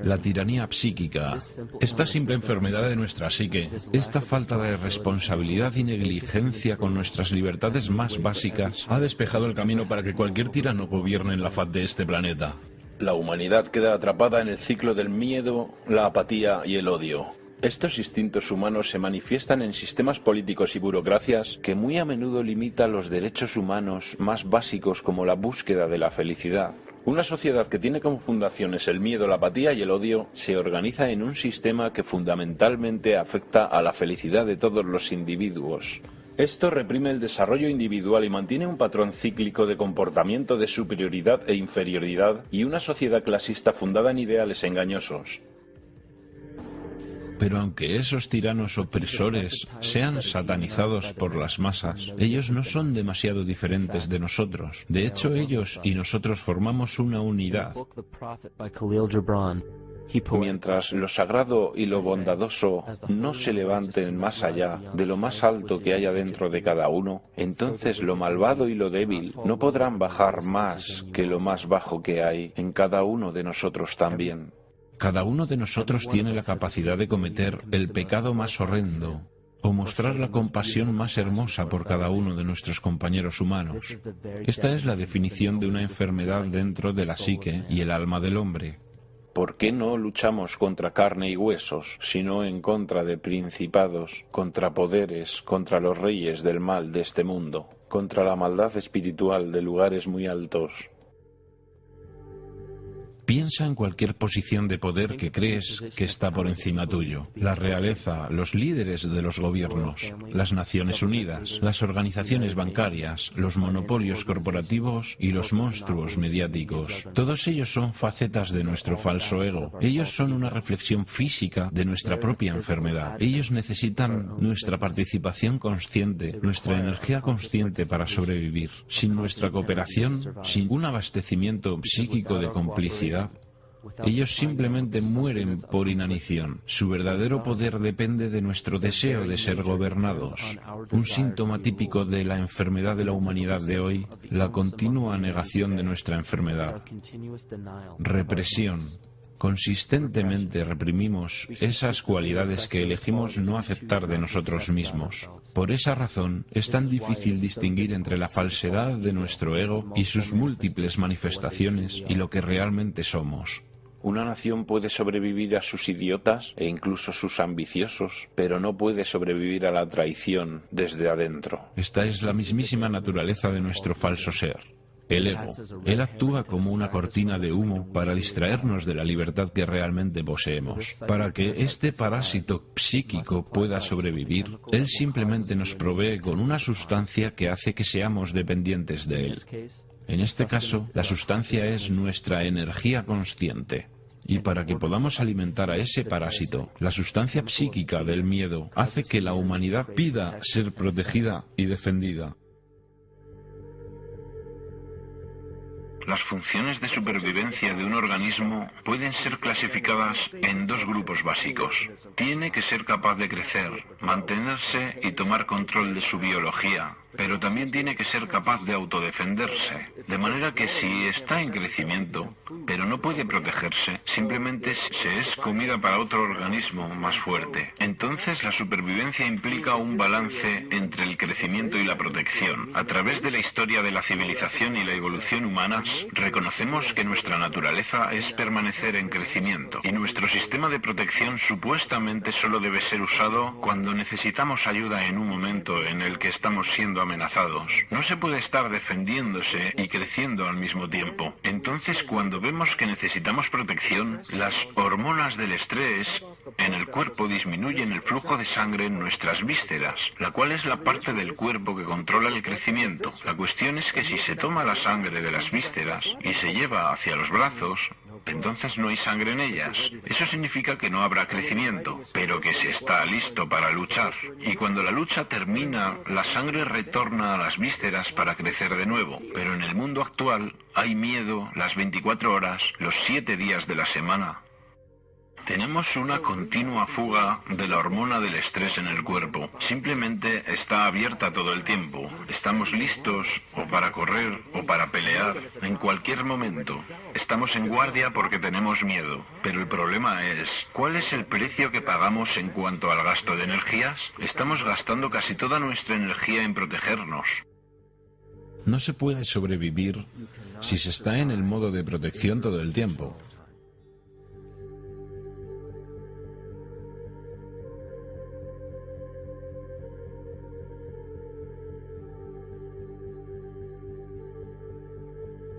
La tiranía psíquica, esta simple enfermedad de nuestra psique, esta falta de responsabilidad y negligencia con nuestras libertades más básicas, ha despejado el camino para que cualquier tirano gobierne en la faz de este planeta. La humanidad queda atrapada en el ciclo del miedo, la apatía y el odio. Estos instintos humanos se manifiestan en sistemas políticos y burocracias que muy a menudo limitan los derechos humanos más básicos como la búsqueda de la felicidad. Una sociedad que tiene como fundaciones el miedo, la apatía y el odio se organiza en un sistema que fundamentalmente afecta a la felicidad de todos los individuos. Esto reprime el desarrollo individual y mantiene un patrón cíclico de comportamiento de superioridad e inferioridad y una sociedad clasista fundada en ideales engañosos. Pero aunque esos tiranos opresores sean satanizados por las masas, ellos no son demasiado diferentes de nosotros. De hecho, ellos y nosotros formamos una unidad. Mientras lo sagrado y lo bondadoso no se levanten más allá de lo más alto que haya dentro de cada uno, entonces lo malvado y lo débil no podrán bajar más que lo más bajo que hay en cada uno de nosotros también. Cada uno de nosotros tiene la capacidad de cometer el pecado más horrendo o mostrar la compasión más hermosa por cada uno de nuestros compañeros humanos. Esta es la definición de una enfermedad dentro de la psique y el alma del hombre. ¿Por qué no luchamos contra carne y huesos, sino en contra de principados, contra poderes, contra los reyes del mal de este mundo, contra la maldad espiritual de lugares muy altos? Piensa en cualquier posición de poder que crees que está por encima tuyo. La realeza, los líderes de los gobiernos, las Naciones Unidas, las organizaciones bancarias, los monopolios corporativos y los monstruos mediáticos. Todos ellos son facetas de nuestro falso ego. Ellos son una reflexión física de nuestra propia enfermedad. Ellos necesitan nuestra participación consciente, nuestra energía consciente para sobrevivir. Sin nuestra cooperación, sin un abastecimiento psíquico de complicidad, ellos simplemente mueren por inanición. Su verdadero poder depende de nuestro deseo de ser gobernados. Un síntoma típico de la enfermedad de la humanidad de hoy, la continua negación de nuestra enfermedad. Represión. Consistentemente reprimimos esas cualidades que elegimos no aceptar de nosotros mismos. Por esa razón, es tan difícil distinguir entre la falsedad de nuestro ego y sus múltiples manifestaciones y lo que realmente somos. Una nación puede sobrevivir a sus idiotas e incluso sus ambiciosos, pero no puede sobrevivir a la traición desde adentro. Esta es la mismísima naturaleza de nuestro falso ser. El ego. Él actúa como una cortina de humo para distraernos de la libertad que realmente poseemos. Para que este parásito psíquico pueda sobrevivir, él simplemente nos provee con una sustancia que hace que seamos dependientes de él. En este caso, la sustancia es nuestra energía consciente. Y para que podamos alimentar a ese parásito, la sustancia psíquica del miedo hace que la humanidad pida ser protegida y defendida. Las funciones de supervivencia de un organismo pueden ser clasificadas en dos grupos básicos. Tiene que ser capaz de crecer, mantenerse y tomar control de su biología, pero también tiene que ser capaz de autodefenderse. De manera que si está en crecimiento, pero no puede protegerse, simplemente se es comida para otro organismo más fuerte. Entonces la supervivencia implica un balance entre el crecimiento y la protección. A través de la historia de la civilización y la evolución humanas, reconocemos que nuestra naturaleza es permanecer en crecimiento y nuestro sistema de protección supuestamente solo debe ser usado cuando necesitamos ayuda en un momento en el que estamos siendo amenazados. No se puede estar defendiéndose y creciendo al mismo tiempo. Entonces, cuando vemos que necesitamos protección, las hormonas del estrés en el cuerpo disminuyen el flujo de sangre en nuestras vísceras, la cual es la parte del cuerpo que controla el crecimiento. La cuestión es que si se toma la sangre de las vísceras y se lleva hacia los brazos, entonces no hay sangre en ellas. Eso significa que no habrá crecimiento, pero que se está listo para luchar. Y cuando la lucha termina, la sangre retorna a las vísceras para crecer de nuevo. Pero en el mundo actual hay miedo las 24 horas, los 7 días de la semana. Tenemos una continua fuga de la hormona del estrés en el cuerpo. Simplemente está abierta todo el tiempo. Estamos listos o para correr o para pelear en cualquier momento. Estamos en guardia porque tenemos miedo. Pero el problema es, ¿cuál es el precio que pagamos en cuanto al gasto de energías? Estamos gastando casi toda nuestra energía en protegernos. No se puede sobrevivir si se está en el modo de protección todo el tiempo.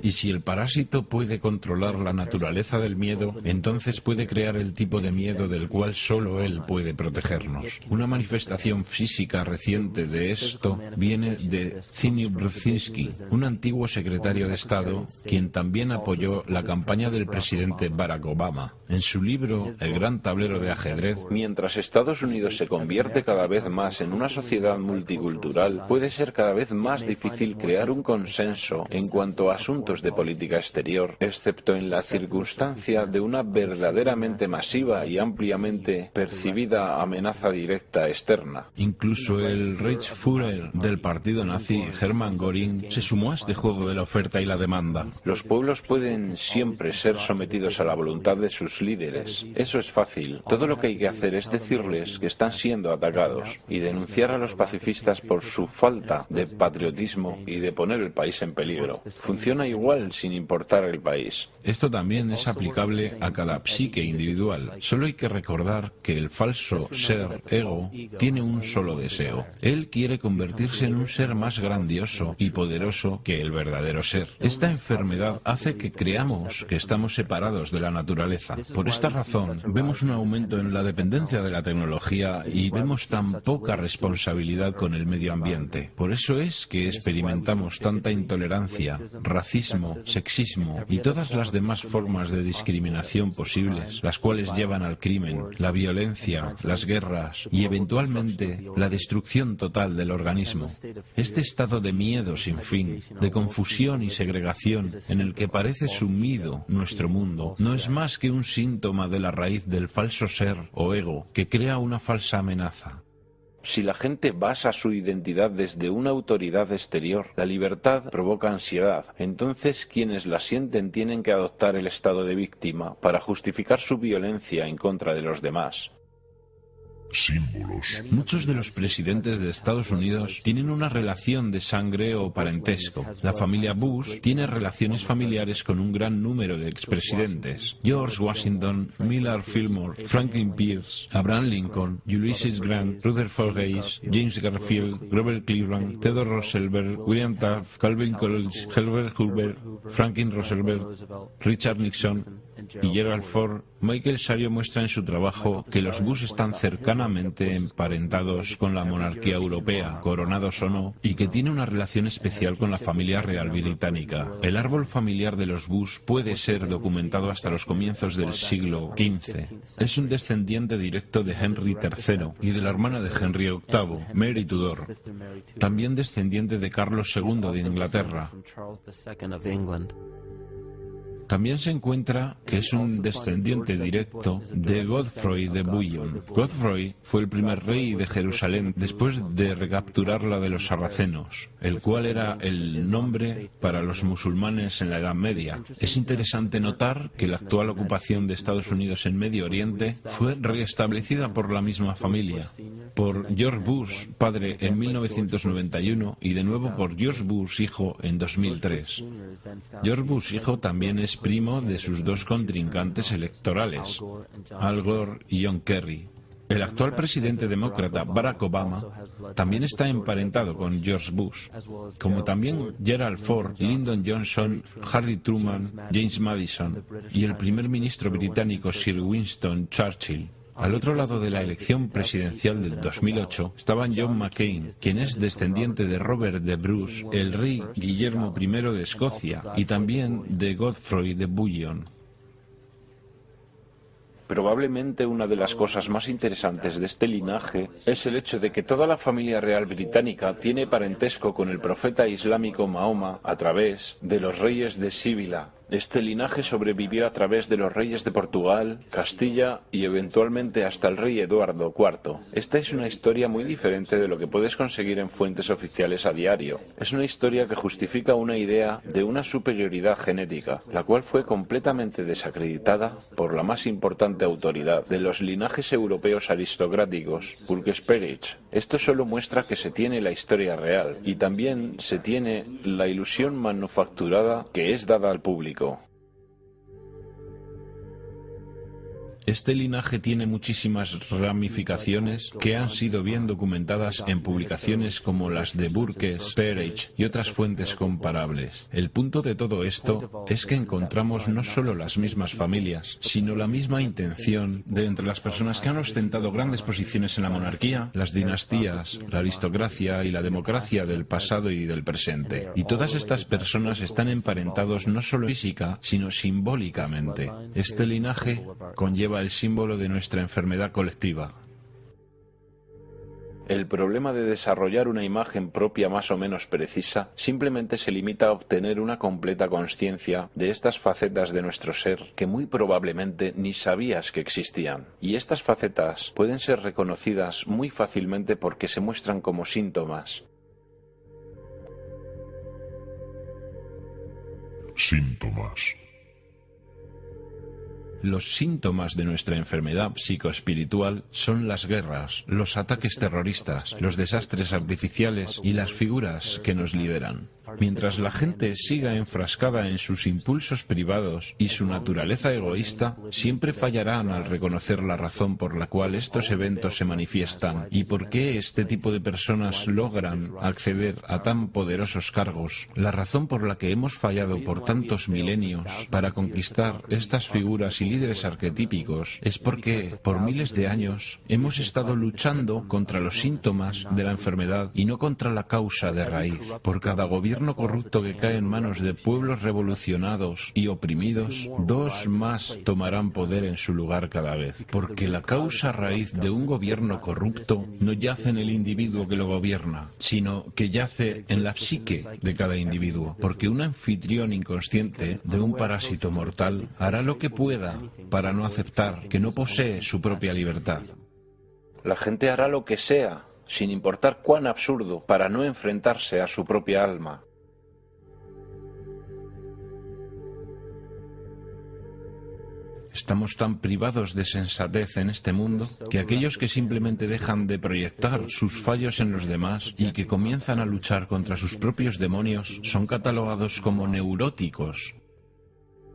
Y si el parásito puede controlar la naturaleza del miedo, entonces puede crear el tipo de miedo del cual solo él puede protegernos. Una manifestación física reciente de esto viene de Zbigniew Brzezinski, un antiguo secretario de Estado, quien también apoyó la campaña del presidente Barack Obama. En su libro El gran tablero de ajedrez, mientras Estados Unidos se convierte cada vez más en una sociedad multicultural, puede ser cada vez más difícil crear un consenso en cuanto a asuntos de política exterior, excepto en la circunstancia de una verdaderamente masiva y ampliamente percibida amenaza directa externa. Incluso el Reichsführer del partido nazi, Hermann Göring, se sumó a este juego de la oferta y la demanda. Los pueblos pueden siempre ser sometidos a la voluntad de sus líderes. Eso es fácil. Todo lo que hay que hacer es decirles que están siendo atacados y denunciar a los pacifistas por su falta de patriotismo y de poner el país en peligro. Funciona igual igual sin importar el país. Esto también es aplicable a cada psique individual. Solo hay que recordar que el falso ser, ego, tiene un solo deseo. Él quiere convertirse en un ser más grandioso y poderoso que el verdadero ser. Esta enfermedad hace que creamos que estamos separados de la naturaleza. Por esta razón, vemos un aumento en la dependencia de la tecnología y vemos tan poca responsabilidad con el medio ambiente. Por eso es que experimentamos tanta intolerancia, racismo, sexismo y todas las demás formas de discriminación posibles, las cuales llevan al crimen, la violencia, las guerras y eventualmente la destrucción total del organismo. Este estado de miedo sin fin, de confusión y segregación en el que parece sumido nuestro mundo, no es más que un síntoma de la raíz del falso ser o ego que crea una falsa amenaza. Si la gente basa su identidad desde una autoridad exterior, la libertad provoca ansiedad. Entonces, quienes la sienten tienen que adoptar el estado de víctima para justificar su violencia en contra de los demás. Símbolos. Muchos de los presidentes de Estados Unidos tienen una relación de sangre o parentesco. La familia Bush tiene relaciones familiares con un gran número de expresidentes. George Washington, Millard Fillmore, Franklin Pierce, Abraham Lincoln, Ulysses Grant, Rutherford Hayes, James Garfield, Grover Cleveland, Theodore Roosevelt, William Taft, Calvin Coolidge, Herbert Hoover, Franklin Roosevelt, Richard Nixon y Gerald Ford. Michael Sario muestra en su trabajo que los Bush están cercanamente emparentados con la monarquía europea, coronados o no, y que tiene una relación especial con la familia real británica. El árbol familiar de los Bush puede ser documentado hasta los comienzos del siglo XV. Es un descendiente directo de Henry III y de la hermana de Henry VIII, Mary Tudor. También descendiente de Carlos II de Inglaterra. También se encuentra que es un descendiente directo de Godfrey de Bouillon. Godfrey fue el primer rey de Jerusalén después de recapturarla de los sarracenos, el cual era el nombre para los musulmanes en la Edad Media. Es interesante notar que la actual ocupación de Estados Unidos en Medio Oriente fue restablecida por la misma familia, por George Bush, padre, en 1991 y de nuevo por George Bush, hijo, en 2003. George Bush, hijo, también es primo de sus dos contrincantes electorales, Al Gore y John Kerry. El actual presidente demócrata, Barack Obama, también está emparentado con George Bush, como también Gerald Ford, Lyndon Johnson, Harry Truman, James Madison y el primer ministro británico Sir Winston Churchill. Al otro lado de la elección presidencial del 2008 estaba John McCain, quien es descendiente de Robert de Bruce, el rey Guillermo I de Escocia, y también de Godfrey de Bouillon. Probablemente una de las cosas más interesantes de este linaje es el hecho de que toda la familia real británica tiene parentesco con el profeta islámico Mahoma a través de los reyes de Sibila. Este linaje sobrevivió a través de los reyes de Portugal, Castilla y eventualmente hasta el rey Eduardo IV. Esta es una historia muy diferente de lo que puedes conseguir en fuentes oficiales a diario. Es una historia que justifica una idea de una superioridad genética, la cual fue completamente desacreditada por la más importante autoridad de los linajes europeos aristocráticos, Pulkersperich. Esto solo muestra que se tiene la historia real y también se tiene la ilusión manufacturada que es dada al público. Este linaje tiene muchísimas ramificaciones que han sido bien documentadas en publicaciones como las de Burkes, Perich y otras fuentes comparables. El punto de todo esto es que encontramos no solo las mismas familias, sino la misma intención de entre las personas que han ostentado grandes posiciones en la monarquía, las dinastías, la aristocracia y la democracia del pasado y del presente. Y todas estas personas están emparentados no solo física, sino simbólicamente. Este linaje conlleva el símbolo de nuestra enfermedad colectiva. El problema de desarrollar una imagen propia más o menos precisa simplemente se limita a obtener una completa consciencia de estas facetas de nuestro ser que muy probablemente ni sabías que existían. Y estas facetas pueden ser reconocidas muy fácilmente porque se muestran como síntomas. Síntomas. Los síntomas de nuestra enfermedad psicoespiritual son las guerras, los ataques terroristas, los desastres artificiales y las figuras que nos liberan. Mientras la gente siga enfrascada en sus impulsos privados y su naturaleza egoísta, siempre fallarán al reconocer la razón por la cual estos eventos se manifiestan y por qué este tipo de personas logran acceder a tan poderosos cargos. La razón por la que hemos fallado por tantos milenios para conquistar estas figuras y líderes arquetípicos es porque, por miles de años, hemos estado luchando contra los síntomas de la enfermedad y no contra la causa de raíz. Por cada gobierno corrupto que cae en manos de pueblos revolucionados y oprimidos, dos más tomarán poder en su lugar cada vez. Porque la causa raíz de un gobierno corrupto no yace en el individuo que lo gobierna, sino que yace en la psique de cada individuo. Porque un anfitrión inconsciente de un parásito mortal hará lo que pueda para no aceptar que no posee su propia libertad. La gente hará lo que sea, sin importar cuán absurdo, para no enfrentarse a su propia alma. Estamos tan privados de sensatez en este mundo que aquellos que simplemente dejan de proyectar sus fallos en los demás y que comienzan a luchar contra sus propios demonios son catalogados como neuróticos.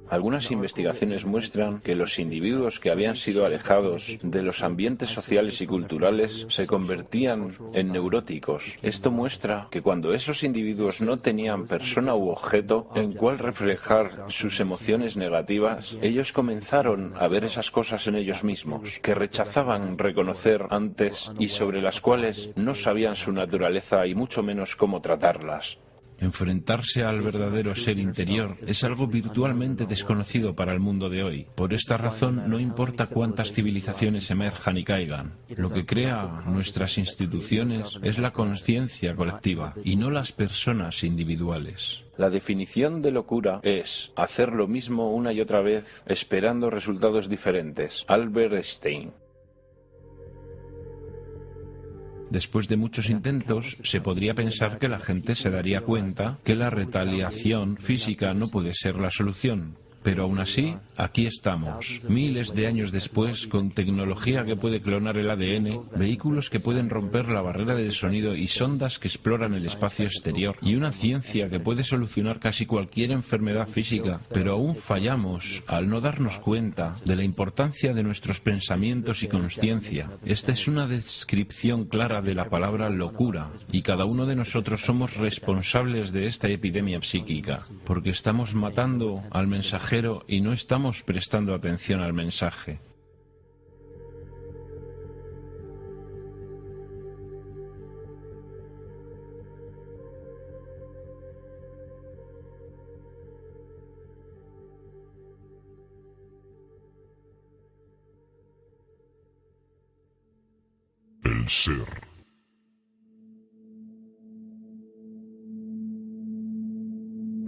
Algunas investigaciones muestran que los individuos que habían sido alejados de los ambientes sociales y culturales se convertían en neuróticos. Esto muestra que cuando esos individuos no tenían persona u objeto en cual reflejar sus emociones negativas, ellos comenzaron a ver esas cosas en ellos mismos, que rechazaban reconocer antes y sobre las cuales no sabían su naturaleza y mucho menos cómo tratarlas. Enfrentarse al verdadero ser interior es algo virtualmente desconocido para el mundo de hoy. Por esta razón, no importa cuántas civilizaciones emerjan y caigan. Lo que crea nuestras instituciones es la conciencia colectiva y no las personas individuales. La definición de locura es hacer lo mismo una y otra vez esperando resultados diferentes. Albert Einstein. Después de muchos intentos, se podría pensar que la gente se daría cuenta que la retaliación física no puede ser la solución. Pero aún así, aquí estamos, miles de años después, con tecnología que puede clonar el ADN, vehículos que pueden romper la barrera del sonido y sondas que exploran el espacio exterior, y una ciencia que puede solucionar casi cualquier enfermedad física. Pero aún fallamos al no darnos cuenta de la importancia de nuestros pensamientos y consciencia. Esta es una descripción clara de la palabra locura, y cada uno de nosotros somos responsables de esta epidemia psíquica, porque estamos matando al mensajero y no estamos prestando atención al mensaje. El ser.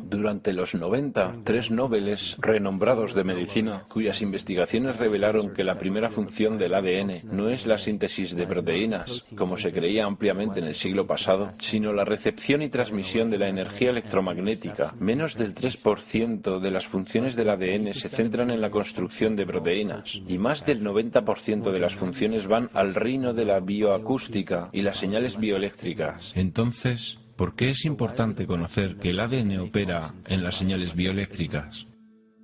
Durante los 90, 3 Nobeles renombrados de medicina, cuyas investigaciones revelaron que la primera función del ADN no es la síntesis de proteínas, como se creía ampliamente en el siglo pasado, sino la recepción y transmisión de la energía electromagnética. Menos del 3% de las funciones del ADN se centran en la construcción de proteínas, y más del 90% de las funciones van al reino de la bioacústica y las señales bioeléctricas. Entonces, ¿por qué es importante conocer que el ADN opera en las señales bioeléctricas?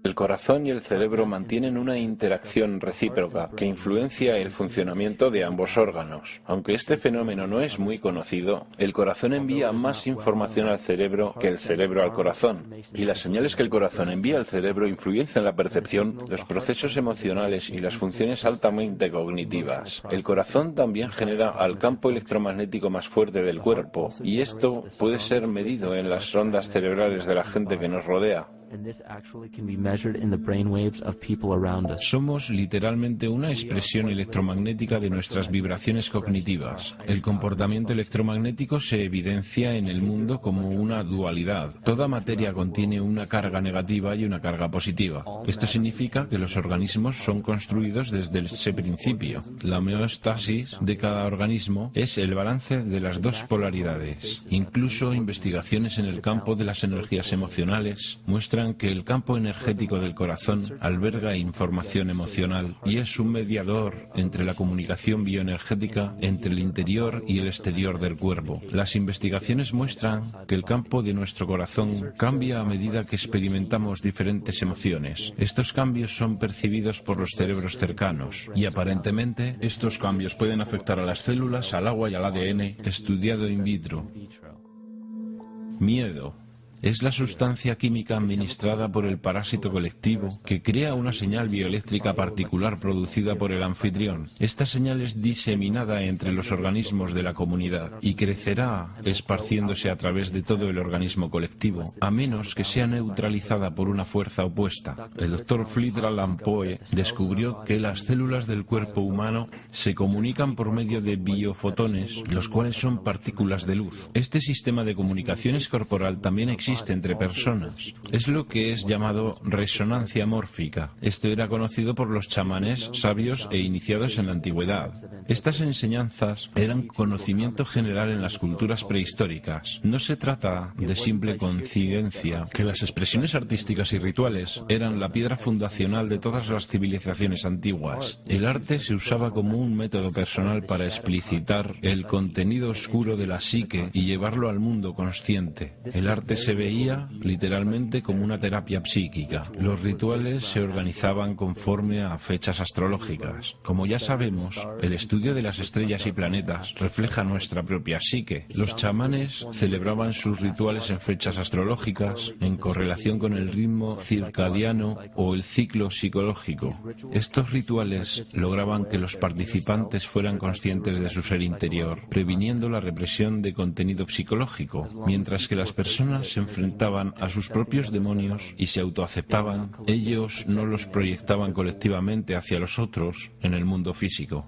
El corazón y el cerebro mantienen una interacción recíproca que influencia el funcionamiento de ambos órganos. Aunque este fenómeno no es muy conocido, el corazón envía más información al cerebro que el cerebro al corazón, y las señales que el corazón envía al cerebro influencian la percepción, los procesos emocionales y las funciones altamente cognitivas. El corazón también genera al campo electromagnético más fuerte del cuerpo, y esto puede ser medido en las ondas cerebrales de la gente que nos rodea. Somos literalmente una expresión electromagnética de nuestras vibraciones cognitivas. El comportamiento electromagnético se evidencia en el mundo como una dualidad. Toda materia contiene una carga negativa y una carga positiva. Esto significa que los organismos son construidos desde ese principio. La homeostasis de cada organismo es el balance de las dos polaridades. Incluso investigaciones en el campo de las energías emocionales muestran consideran que el campo energético del corazón alberga información emocional y es un mediador entre la comunicación bioenergética entre el interior y el exterior del cuerpo. Las investigaciones muestran que el campo de nuestro corazón cambia a medida que experimentamos diferentes emociones. Estos cambios son percibidos por los cerebros cercanos y aparentemente estos cambios pueden afectar a las células, al agua y al ADN, estudiado in vitro. Miedo. Es la sustancia química administrada por el parásito colectivo que crea una señal bioeléctrica particular producida por el anfitrión. Esta señal es diseminada entre los organismos de la comunidad y crecerá esparciéndose a través de todo el organismo colectivo, a menos que sea neutralizada por una fuerza opuesta. El Dr. Fritz Alan Poe descubrió que las células del cuerpo humano se comunican por medio de biofotones, los cuales son partículas de luz. Este sistema de comunicaciones corporal también existe entre personas. Es lo que es llamado resonancia mórfica. Esto era conocido por los chamanes, sabios e iniciados en la antigüedad. Estas enseñanzas eran conocimiento general en las culturas prehistóricas. No se trata de simple coincidencia que las expresiones artísticas y rituales eran la piedra fundacional de todas las civilizaciones antiguas. El arte se usaba como un método personal para explicitar el contenido oscuro de la psique y llevarlo al mundo consciente. El arte se veía literalmente como una terapia psíquica. Los rituales se organizaban conforme a fechas astrológicas. Como ya sabemos, el estudio de las estrellas y planetas refleja nuestra propia psique. Los chamanes celebraban sus rituales en fechas astrológicas en correlación con el ritmo circadiano o el ciclo psicológico. Estos rituales lograban que los participantes fueran conscientes de su ser interior, previniendo la represión de contenido psicológico, mientras que las personas se enfrentaban a sus propios demonios y se autoaceptaban, ellos no los proyectaban colectivamente hacia los otros en el mundo físico.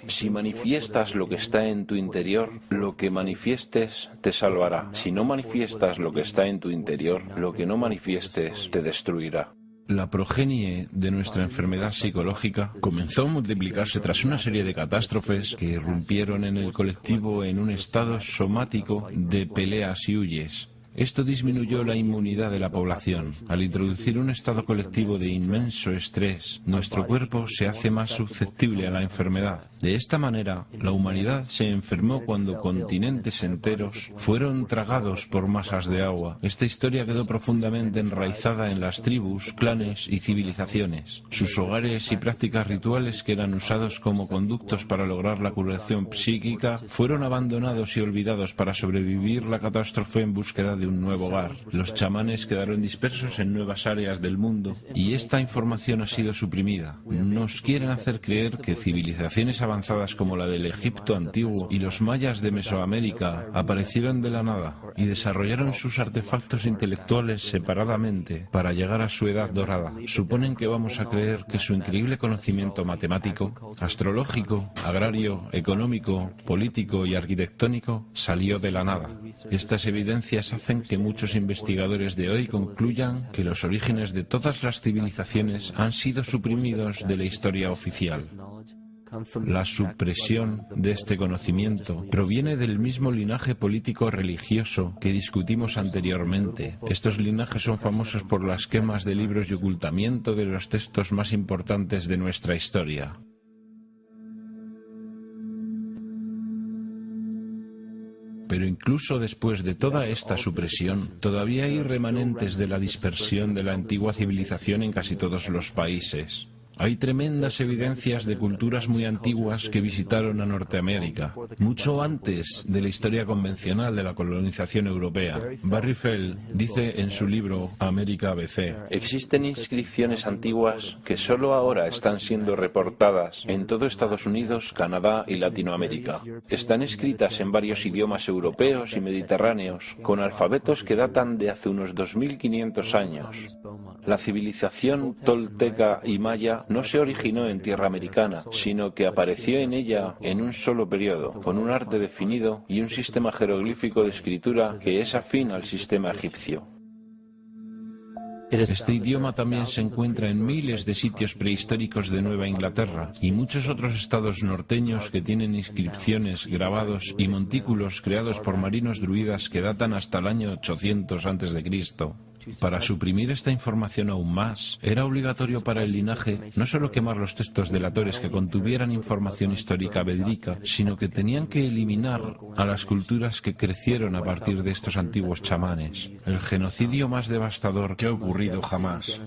Si manifiestas lo que está en tu interior, lo que manifiestes te salvará. Si no manifiestas lo que está en tu interior, lo que no manifiestes te destruirá. La progenie de nuestra enfermedad psicológica comenzó a multiplicarse tras una serie de catástrofes que irrumpieron en el colectivo en un estado somático de peleas y huyes. Esto disminuyó la inmunidad de la población. Al introducir un estado colectivo de inmenso estrés, nuestro cuerpo se hace más susceptible a la enfermedad. De esta manera, la humanidad se enfermó cuando continentes enteros fueron tragados por masas de agua. Esta historia quedó profundamente enraizada en las tribus, clanes y civilizaciones. Sus hogares y prácticas rituales que eran usados como conductos para lograr la curación psíquica fueron abandonados y olvidados para sobrevivir la catástrofe en búsqueda de un nuevo hogar. Los chamanes quedaron dispersos en nuevas áreas del mundo y esta información ha sido suprimida. Nos quieren hacer creer que civilizaciones avanzadas como la del Egipto antiguo y los mayas de Mesoamérica aparecieron de la nada y desarrollaron sus artefactos intelectuales separadamente para llegar a su edad dorada. Suponen que vamos a creer que su increíble conocimiento matemático, astrológico, agrario, económico, político y arquitectónico salió de la nada. Estas evidencias hacen que muchos investigadores de hoy concluyan que los orígenes de todas las civilizaciones han sido suprimidos de la historia oficial. La supresión de este conocimiento proviene del mismo linaje político-religioso que discutimos anteriormente. Estos linajes son famosos por las quemas de libros y ocultamiento de los textos más importantes de nuestra historia. Pero incluso después de toda esta supresión, todavía hay remanentes de la dispersión de la antigua civilización en casi todos los países. Hay tremendas evidencias de culturas muy antiguas que visitaron a Norteamérica, mucho antes de la historia convencional de la colonización europea. Barry Feld dice en su libro América ABC: existen inscripciones antiguas que solo ahora están siendo reportadas en todo Estados Unidos, Canadá y Latinoamérica. Están escritas en varios idiomas europeos y mediterráneos, con alfabetos que datan de hace unos 2500 años. La civilización tolteca y maya no se originó en tierra americana, sino que apareció en ella en un solo periodo, con un arte definido y un sistema jeroglífico de escritura que es afín al sistema egipcio. Este idioma también se encuentra en miles de sitios prehistóricos de Nueva Inglaterra y muchos otros estados norteños que tienen inscripciones, grabados y montículos creados por marinos druidas que datan hasta el año 800 a.C. Para suprimir esta información aún más, era obligatorio para el linaje no solo quemar los textos delatores que contuvieran información histórica verídica, sino que tenían que eliminar a las culturas que crecieron a partir de estos antiguos chamanes. El genocidio más devastador que ha ocurrido jamás.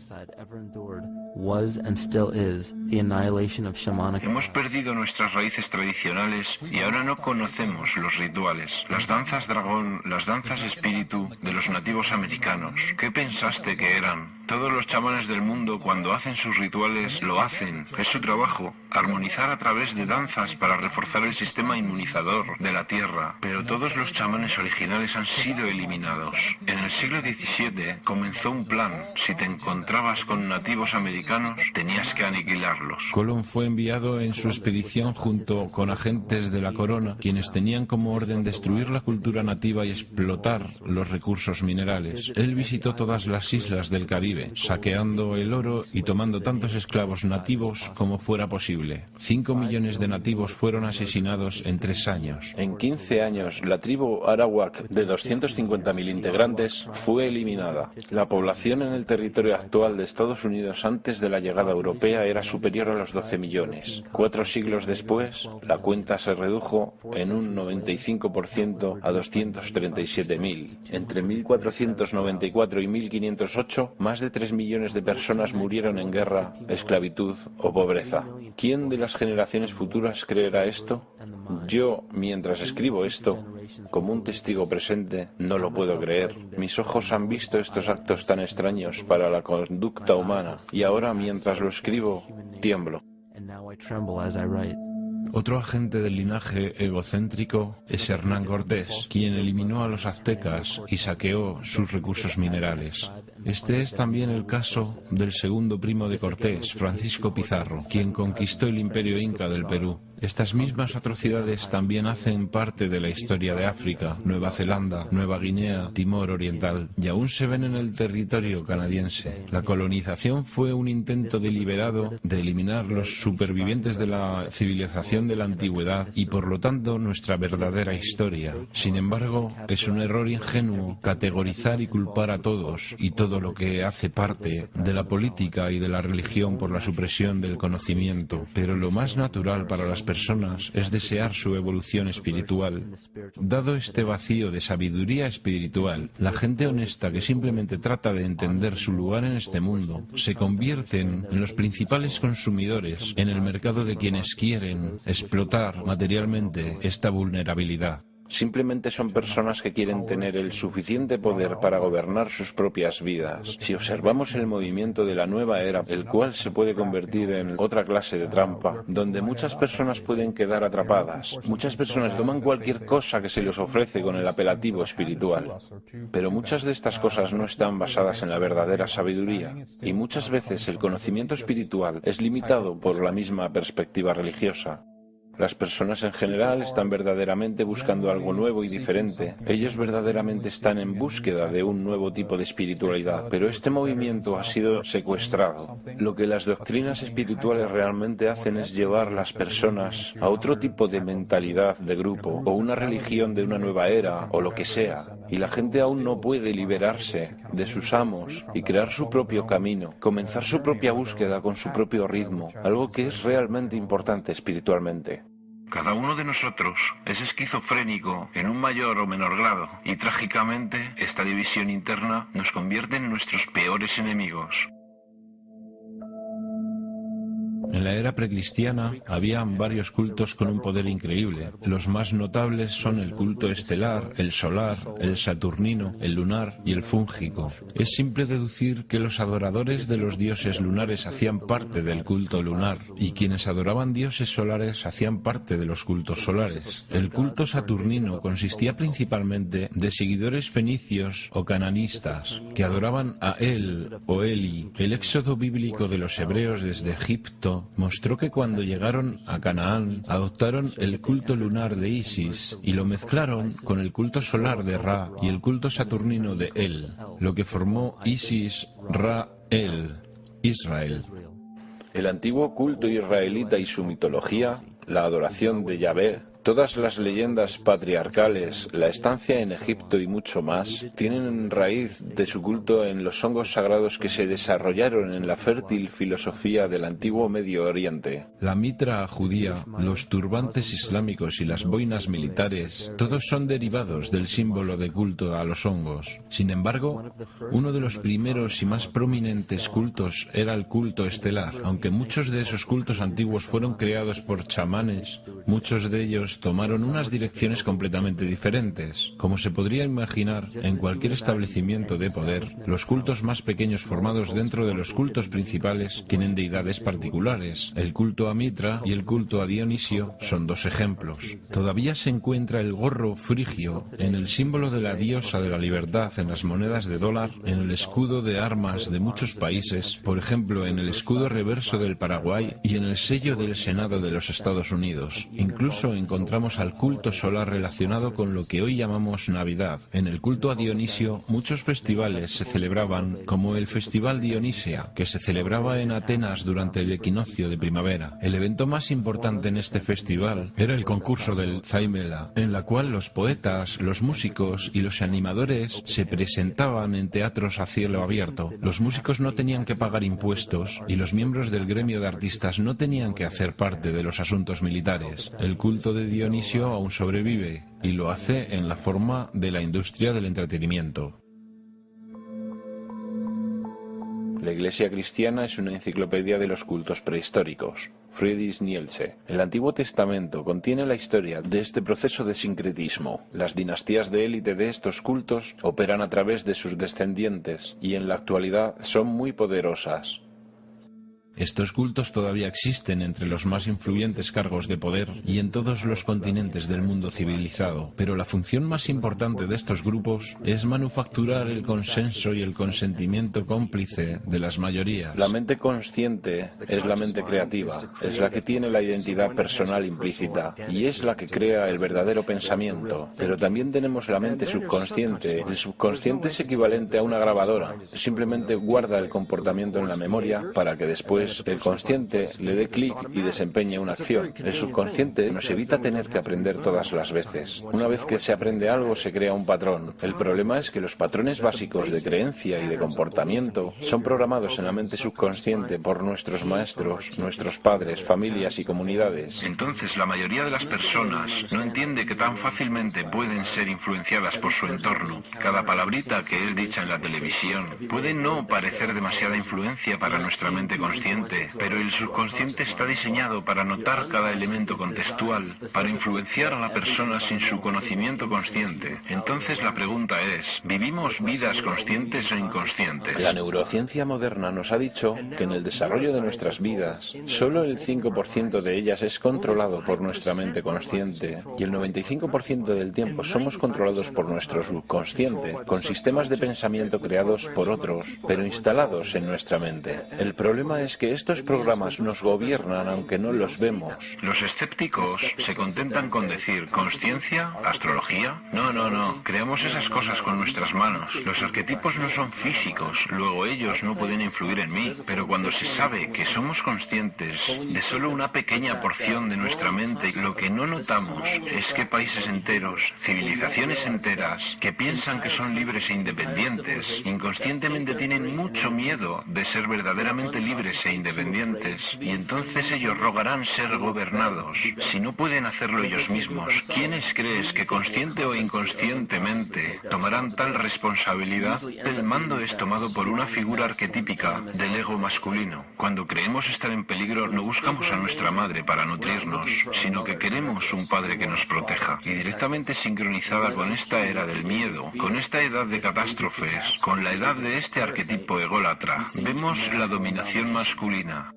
Hemos perdido nuestras raíces tradicionales y ahora no conocemos los rituales, las danzas dragón, las danzas espíritu de los nativos americanos. ¿Qué pensaste que eran? Todos los chamanes del mundo, cuando hacen sus rituales, lo hacen. Es su trabajo, armonizar a través de danzas para reforzar el sistema inmunizador de la Tierra. Pero todos los chamanes originales han sido eliminados. En el siglo XVII comenzó un plan. Si te encontrabas con nativos americanos, tenías que aniquilarlos. Colón fue enviado en su expedición junto con agentes de la corona, quienes tenían como orden destruir la cultura nativa y explotar los recursos minerales. Él visitó todas las islas del Caribe, saqueando el oro y tomando tantos esclavos nativos como fuera posible. 5 millones de nativos fueron asesinados en 3 años. En 15 años, la tribu Arawak, de 250.000 integrantes, fue eliminada. La población en el territorio actual de Estados Unidos antes de la llegada europea era superior a los 12 millones. 4 siglos después, la cuenta se redujo en un 95% a 237.000. Entre 1494 y 1508, más de 3 millones de personas murieron en guerra, esclavitud o pobreza. ¿Quién de las generaciones futuras creerá esto? Yo, mientras escribo esto, como un testigo presente, no lo puedo creer. Mis ojos han visto estos actos tan extraños para la conducta humana, y ahora, mientras lo escribo, tiemblo. Otro agente del linaje egocéntrico es Hernán Cortés, quien eliminó a los aztecas y saqueó sus recursos minerales. Este es también el caso del segundo primo de Cortés, Francisco Pizarro, quien conquistó el imperio inca del Perú. Estas mismas atrocidades también hacen parte de la historia de África, Nueva Zelanda, Nueva Guinea, Timor Oriental, y aún se ven en el territorio canadiense. La colonización fue un intento deliberado de eliminar los supervivientes de la civilización de la antigüedad y por lo tanto nuestra verdadera historia. Sin embargo, es un error ingenuo categorizar y culpar a todos y todo lo que hace parte de la política y de la religión por la supresión del conocimiento. Pero lo más natural para las personas es desear su evolución espiritual. Dado este vacío de sabiduría espiritual, la gente honesta que simplemente trata de entender su lugar en este mundo se convierten en los principales consumidores en el mercado de quienes quieren explotar materialmente esta vulnerabilidad. Simplemente son personas que quieren tener el suficiente poder para gobernar sus propias vidas. Si observamos el movimiento de la nueva era, el cual se puede convertir en otra clase de trampa, donde muchas personas pueden quedar atrapadas. Muchas personas toman cualquier cosa que se les ofrece con el apelativo espiritual. Pero muchas de estas cosas no están basadas en la verdadera sabiduría. Y muchas veces el conocimiento espiritual es limitado por la misma perspectiva religiosa. Las personas en general están verdaderamente buscando algo nuevo y diferente. Ellos verdaderamente están en búsqueda de un nuevo tipo de espiritualidad, pero este movimiento ha sido secuestrado. Lo que las doctrinas espirituales realmente hacen es llevar a las personas a otro tipo de mentalidad de grupo, o una religión de una nueva era, o lo que sea. Y la gente aún no puede liberarse de sus amos y crear su propio camino, comenzar su propia búsqueda con su propio ritmo, algo que es realmente importante espiritualmente. Cada uno de nosotros es esquizofrénico en un mayor o menor grado y trágicamente esta división interna nos convierte en nuestros peores enemigos. En la era precristiana habían varios cultos con un poder increíble. Los más notables son el culto estelar, el solar, el saturnino, el lunar y el fúngico. Es simple deducir que los adoradores de los dioses lunares hacían parte del culto lunar y quienes adoraban dioses solares hacían parte de los cultos solares. El culto saturnino consistía principalmente de seguidores fenicios o cananistas que adoraban a El o Eli. El éxodo bíblico de los hebreos desde Egipto mostró que cuando llegaron a Canaán adoptaron el culto lunar de Isis y lo mezclaron con el culto solar de Ra y el culto saturnino de El, lo que formó Isis, Ra, El, Israel. El antiguo culto israelita y su mitología, la adoración de Yahvé, Todas las leyendas patriarcales, la estancia en Egipto y mucho más, tienen raíz de su culto en los hongos sagrados que se desarrollaron en la fértil filosofía del antiguo Medio Oriente. La mitra judía, los turbantes islámicos y las boinas militares, todos son derivados del símbolo de culto a los hongos. Sin embargo, uno de los primeros y más prominentes cultos era el culto estelar. Aunque muchos de esos cultos antiguos fueron creados por chamanes, muchos de ellos tomaron unas direcciones completamente diferentes. Como se podría imaginar, en cualquier establecimiento de poder, los cultos más pequeños formados dentro de los cultos principales tienen deidades particulares. El culto a Mitra y el culto a Dionisio son dos ejemplos. Todavía se encuentra el gorro frigio en el símbolo de la diosa de la libertad en las monedas de dólar, en el escudo de armas de muchos países, por ejemplo en el escudo reverso del Paraguay y en el sello del Senado de los Estados Unidos. Incluso encontramos al culto solar relacionado con lo que hoy llamamos Navidad. En el culto a Dionisio, muchos festivales se celebraban, como el Festival Dionisia, que se celebraba en Atenas durante el equinoccio de primavera. El evento más importante en este festival era el concurso del Zaimela, en la cual los poetas, los músicos y los animadores se presentaban en teatros a cielo abierto. Los músicos no tenían que pagar impuestos y los miembros del gremio de artistas no tenían que hacer parte de los asuntos militares. El culto de Dionisio aún sobrevive y lo hace en la forma de la industria del entretenimiento. La Iglesia cristiana es una enciclopedia de los cultos prehistóricos. Friedrich Nietzsche. El Antiguo Testamento contiene la historia de este proceso de sincretismo. Las dinastías de élite de estos cultos operan a través de sus descendientes y en la actualidad son muy poderosas. Estos cultos todavía existen entre los más influyentes cargos de poder y en todos los continentes del mundo civilizado, pero la función más importante de estos grupos es manufacturar el consenso y el consentimiento cómplice de las mayorías. La mente consciente es la mente creativa, es la que tiene la identidad personal implícita y es la que crea el verdadero pensamiento. Pero también tenemos la mente subconsciente. El subconsciente es equivalente a una grabadora, simplemente guarda el comportamiento en la memoria para que después el consciente le dé clic y desempeñe una acción. El subconsciente nos evita tener que aprender todas las veces. Una vez que se aprende algo se crea un patrón. El problema es que los patrones básicos de creencia y de comportamiento son programados en la mente subconsciente por nuestros maestros, nuestros padres, familias y comunidades. Entonces la mayoría de las personas no entiende que tan fácilmente pueden ser influenciadas por su entorno. Cada palabrita que es dicha en la televisión puede no parecer demasiada influencia para nuestra mente consciente, pero el subconsciente está diseñado para notar cada elemento contextual, para influenciar a la persona sin su conocimiento consciente. Entonces la pregunta es, ¿vivimos vidas conscientes o inconscientes? La neurociencia moderna nos ha dicho que en el desarrollo de nuestras vidas, solo el 5% de ellas es controlado por nuestra mente consciente y el 95% del tiempo somos controlados por nuestro subconsciente, con sistemas de pensamiento creados por otros, pero instalados en nuestra mente. El problema es que estos programas nos gobiernan aunque no los vemos. Los escépticos se contentan con decir ¿consciencia? ¿Astrología? No. Creamos esas cosas con nuestras manos. Los arquetipos no son físicos, luego ellos no pueden influir en mí. Pero cuando se sabe que somos conscientes de solo una pequeña porción de nuestra mente, lo que no notamos es que países enteros, civilizaciones enteras, que piensan que son libres e independientes, inconscientemente tienen mucho miedo de ser verdaderamente libres e independientes, y entonces ellos rogarán ser gobernados. Si no pueden hacerlo ellos mismos, ¿quiénes crees que consciente o inconscientemente tomarán tal responsabilidad? El mando es tomado por una figura arquetípica del ego masculino. Cuando creemos estar en peligro, no buscamos a nuestra madre para nutrirnos, sino que queremos un padre que nos proteja. Y directamente sincronizada con esta era del miedo, con esta edad de catástrofes, con la edad de este arquetipo ególatra, vemos la dominación masculina.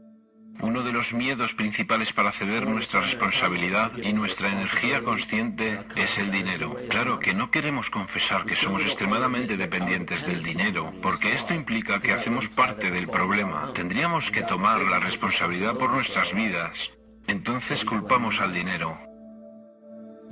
Uno de los miedos principales para ceder nuestra responsabilidad y nuestra energía consciente es el dinero. Claro que no queremos confesar que somos extremadamente dependientes del dinero, porque esto implica que hacemos parte del problema. Tendríamos que tomar la responsabilidad por nuestras vidas. Entonces culpamos al dinero.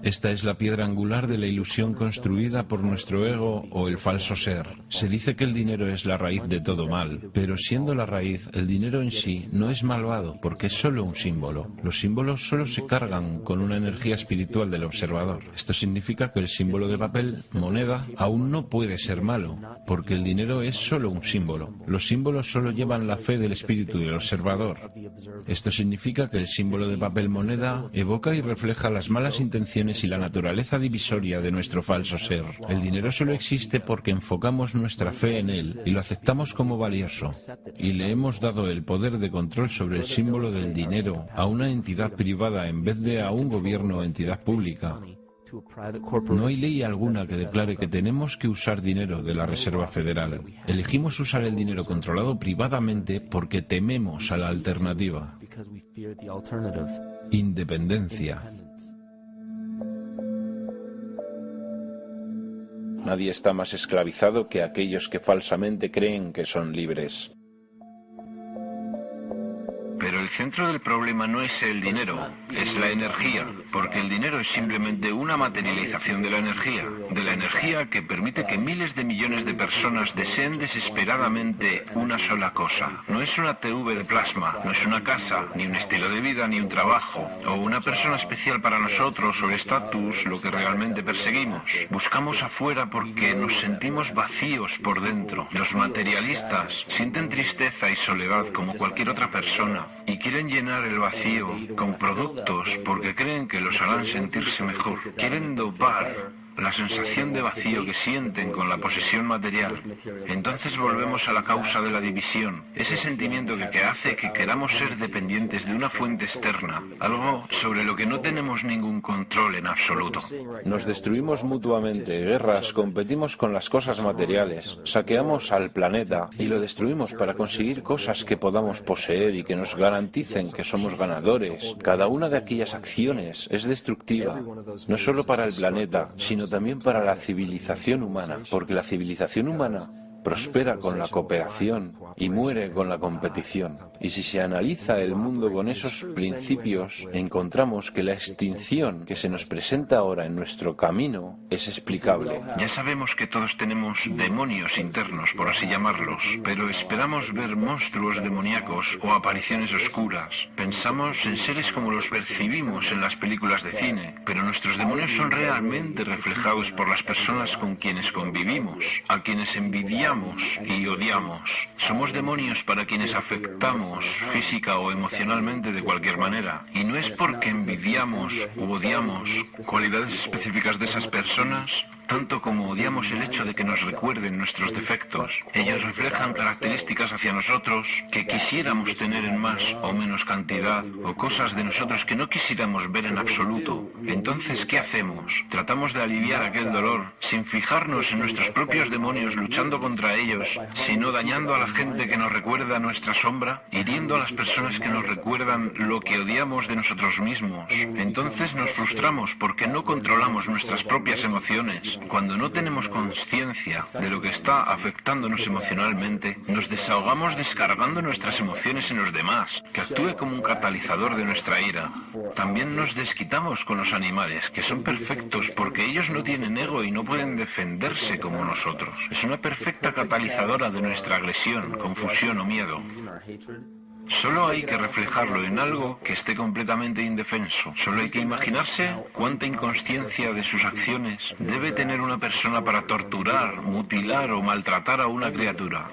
Esta es la piedra angular de la ilusión construida por nuestro ego o el falso ser. Se dice que el dinero es la raíz de todo mal, pero siendo la raíz, el dinero en sí no es malvado porque es solo un símbolo. Los símbolos solo se cargan con una energía espiritual del observador. Esto significa que el símbolo de papel, moneda, aún no puede ser malo, porque el dinero es solo un símbolo. Los símbolos solo llevan la fe del espíritu del observador. Esto significa que el símbolo de papel moneda evoca y refleja las malas intenciones y la naturaleza divisoria de nuestro falso ser. El dinero solo existe porque enfocamos nuestra fe en él y lo aceptamos como valioso. Y le hemos dado el poder de control sobre el símbolo del dinero a una entidad privada en vez de a un gobierno o entidad pública. No hay ley alguna que declare que tenemos que usar dinero de la Reserva Federal. Elegimos usar el dinero controlado privadamente porque tememos a la alternativa. Independencia. Nadie está más esclavizado que aquellos que falsamente creen que son libres. Pero el centro del problema no es el dinero, es la energía, porque el dinero es simplemente una materialización de la energía que permite que miles de millones de personas deseen desesperadamente una sola cosa. No es una TV de plasma, no es una casa, ni un estilo de vida, ni un trabajo, o una persona especial para nosotros, o el estatus, lo que realmente perseguimos. Buscamos afuera porque nos sentimos vacíos por dentro. Los materialistas sienten tristeza y soledad como cualquier otra persona, y quieren llenar el vacío con productos porque creen que los harán sentirse mejor. Quieren dopar la sensación de vacío que sienten con la posesión material. Entonces volvemos a la causa de la división, ese sentimiento que hace que queramos ser dependientes de una fuente externa, algo sobre lo que no tenemos ningún control en absoluto. Nos destruimos mutuamente, guerras, competimos con las cosas materiales, saqueamos al planeta y lo destruimos para conseguir cosas que podamos poseer y que nos garanticen que somos ganadores. Cada una de aquellas acciones es destructiva, no solo para el planeta, sino también para la civilización humana, porque la civilización humana prospera con la cooperación y muere con la competición. Y si se analiza el mundo con esos principios, encontramos que la extinción que se nos presenta ahora en nuestro camino es explicable. Ya sabemos que todos tenemos demonios internos, por así llamarlos, pero esperamos ver monstruos demoníacos o apariciones oscuras. Pensamos en seres como los percibimos en las películas de cine, pero nuestros demonios son realmente reflejados por las personas con quienes convivimos, a quienes envidiamos y odiamos. Somos demonios para quienes afectamos física o emocionalmente de cualquier manera. Y no es porque envidiamos u odiamos cualidades específicas de esas personas, tanto como odiamos el hecho de que nos recuerden nuestros defectos. Ellos reflejan características hacia nosotros que quisiéramos tener en más o menos cantidad, o cosas de nosotros que no quisiéramos ver en absoluto. Entonces, ¿qué hacemos? Tratamos de aliviar aquel dolor sin fijarnos en nuestros propios demonios luchando contra ellos, sino dañando a la gente que nos recuerda nuestra sombra, hiriendo a las personas que nos recuerdan lo que odiamos de nosotros mismos. Entonces nos frustramos porque no controlamos nuestras propias emociones. Cuando no tenemos conciencia de lo que está afectándonos emocionalmente, nos desahogamos descargando nuestras emociones en los demás, que actúe como un catalizador de nuestra ira. También nos desquitamos con los animales, que son perfectos porque ellos no tienen ego y no pueden defenderse como nosotros. Es una perfecta catalizadora de nuestra agresión, confusión o miedo. Solo hay que reflejarlo en algo que esté completamente indefenso. Solo hay que imaginarse cuánta inconsciencia de sus acciones debe tener una persona para torturar, mutilar o maltratar a una criatura.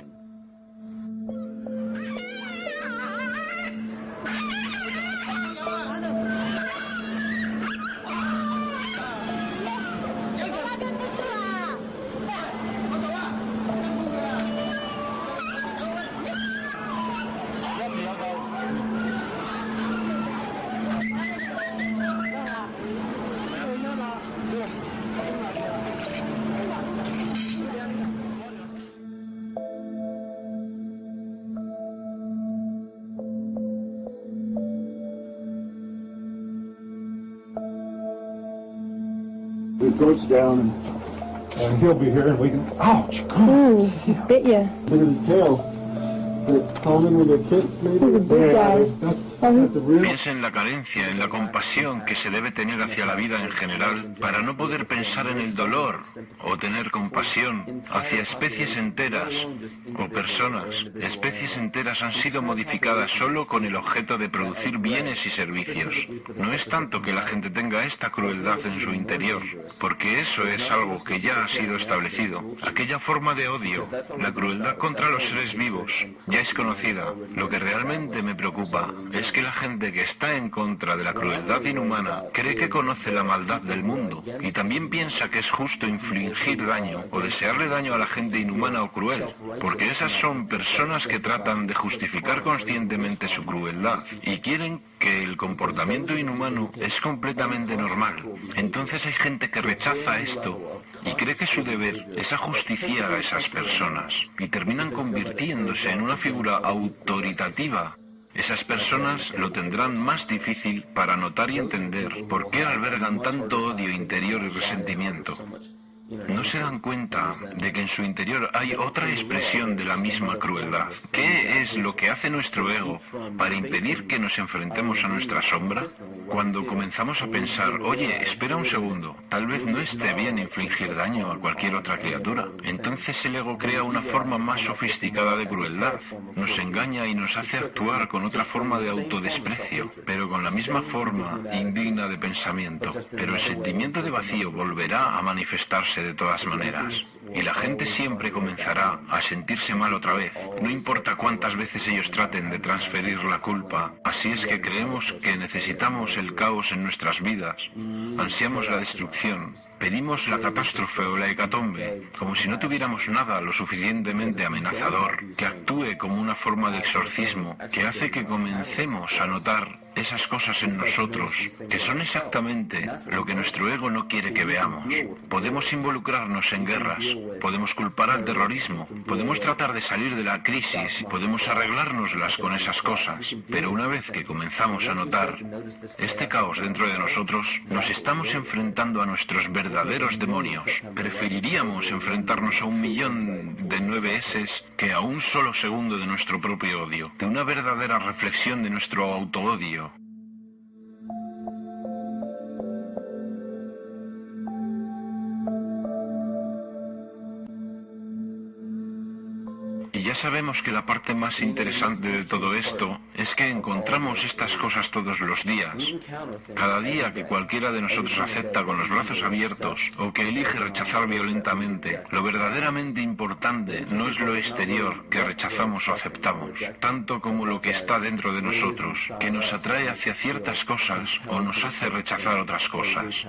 His goat's down, and he'll be here, and we can. Ouch! Ooh, bit ya. Look at his tail. Is it common with the kids, maybe? He's a big guy. That's Piensa en la carencia, en la compasión que se debe tener hacia la vida en general para no poder pensar en el dolor o tener compasión hacia especies enteras o personas. Especies enteras han sido modificadas solo con el objeto de producir bienes y servicios. No es tanto que la gente tenga esta crueldad en su interior, porque eso es algo que ya ha sido establecido. Aquella forma de odio, la crueldad contra los seres vivos, ya es conocida. Lo que realmente me preocupa es que la gente que está en contra de la crueldad inhumana cree que conoce la maldad del mundo y también piensa que es justo infligir daño o desearle daño a la gente inhumana o cruel, porque esas son personas que tratan de justificar conscientemente su crueldad y quieren que el comportamiento inhumano es completamente normal. Entonces hay gente que rechaza esto y cree que su deber es ajusticiar a esas personas y terminan convirtiéndose en una figura autoritativa. Esas personas lo tendrán más difícil para notar y entender por qué albergan tanto odio interior y resentimiento. No se dan cuenta de que en su interior hay otra expresión de la misma crueldad. ¿Qué es lo que hace nuestro ego para impedir que nos enfrentemos a nuestra sombra? Cuando comenzamos a pensar, oye, espera un segundo, tal vez no esté bien infligir daño a cualquier otra criatura. Entonces el ego crea una forma más sofisticada de crueldad, nos engaña y nos hace actuar con otra forma de autodesprecio, pero con la misma forma indigna de pensamiento. Pero el sentimiento de vacío volverá a manifestarse de todas maneras, y la gente siempre comenzará a sentirse mal otra vez, no importa cuántas veces ellos traten de transferir la culpa. Así es que creemos que necesitamos el caos en nuestras vidas, ansiamos la destrucción, pedimos la catástrofe o la hecatombe, como si no tuviéramos nada lo suficientemente amenazador, que actúe como una forma de exorcismo, que hace que comencemos a notar esas cosas en nosotros, que son exactamente lo que nuestro ego no quiere que veamos. Podemos involucrarnos en guerras, podemos culpar al terrorismo, podemos tratar de salir de la crisis, podemos arreglárnoslas con esas cosas, pero una vez que comenzamos a notar este caos dentro de nosotros, nos estamos enfrentando a nuestros verdaderos demonios. Preferiríamos enfrentarnos a 1.000.000 de 9S que a un solo segundo de nuestro propio odio, de una verdadera reflexión de nuestro autoodio. Y ya sabemos que la parte más interesante de todo esto es que encontramos estas cosas todos los días. Cada día que cualquiera de nosotros acepta con los brazos abiertos o que elige rechazar violentamente, lo verdaderamente importante no es lo exterior que rechazamos o aceptamos, tanto como lo que está dentro de nosotros, que nos atrae hacia ciertas cosas o nos hace rechazar otras cosas.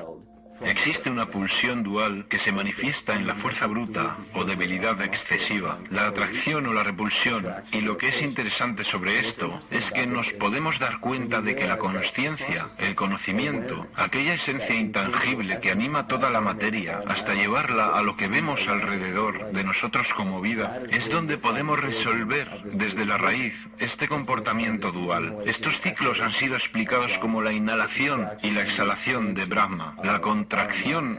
Existe una pulsión dual que se manifiesta en la fuerza bruta o debilidad excesiva, la atracción o la repulsión, y lo que es interesante sobre esto es que nos podemos dar cuenta de que la consciencia, el conocimiento, aquella esencia intangible que anima toda la materia hasta llevarla a lo que vemos alrededor de nosotros como vida, es donde podemos resolver desde la raíz este comportamiento dual. Estos ciclos han sido explicados como la inhalación y la exhalación de Brahma, la contracción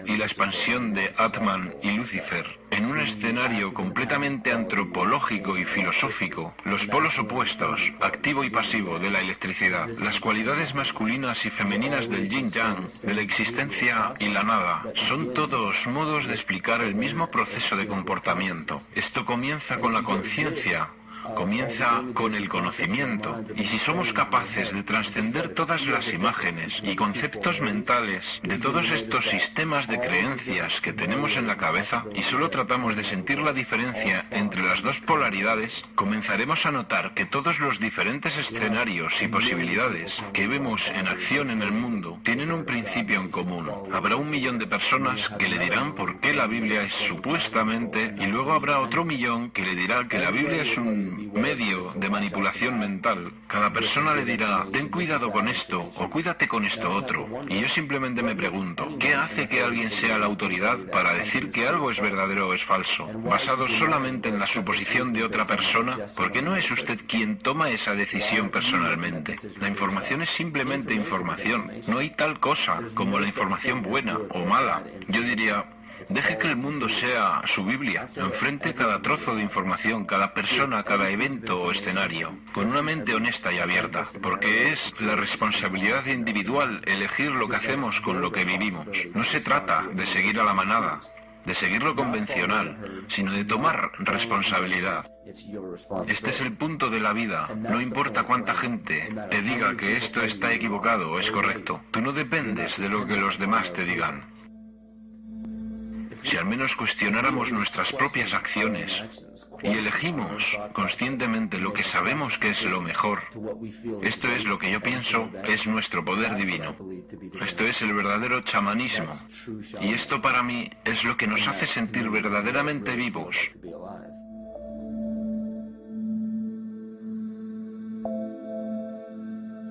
y la expansión de Atman y Lucifer, en un escenario completamente antropológico y filosófico, los polos opuestos, activo y pasivo, de la electricidad, las cualidades masculinas y femeninas del yin-yang, de la existencia y la nada, son todos modos de explicar el mismo proceso de comportamiento. Esto comienza con la conciencia, comienza con el conocimiento, y si somos capaces de trascender todas las imágenes y conceptos mentales de todos estos sistemas de creencias que tenemos en la cabeza y solo tratamos de sentir la diferencia entre las dos polaridades, comenzaremos a notar que todos los diferentes escenarios y posibilidades que vemos en acción en el mundo tienen un principio en común. Habrá 1.000.000 de personas que le dirán por qué la Biblia es supuestamente, y luego habrá otro 1.000.000 que le dirá que la Biblia es un medio de manipulación mental. Cada persona le dirá, ten cuidado con esto o cuídate con esto otro. Y yo simplemente me pregunto, ¿qué hace que alguien sea la autoridad para decir que algo es verdadero o es falso? ¿Basado solamente en la suposición de otra persona? Porque no es usted quien toma esa decisión personalmente. La información es simplemente información. No hay tal cosa como la información buena o mala. Yo diría, Deje que el mundo sea su Biblia. Enfrente cada trozo de información, cada persona, cada evento o escenario, con una mente honesta y abierta, porque es la responsabilidad individual elegir lo que hacemos con lo que vivimos. No se trata de seguir a la manada, de seguir lo convencional, sino de tomar responsabilidad. Este es el punto de la vida. No importa cuánta gente te diga que esto está equivocado o es correcto. Tú no dependes de lo que los demás te digan. Si al menos cuestionáramos nuestras propias acciones y elegimos conscientemente lo que sabemos que es lo mejor, esto es lo que yo pienso es nuestro poder divino. Esto es el verdadero chamanismo. Y esto para mí es lo que nos hace sentir verdaderamente vivos.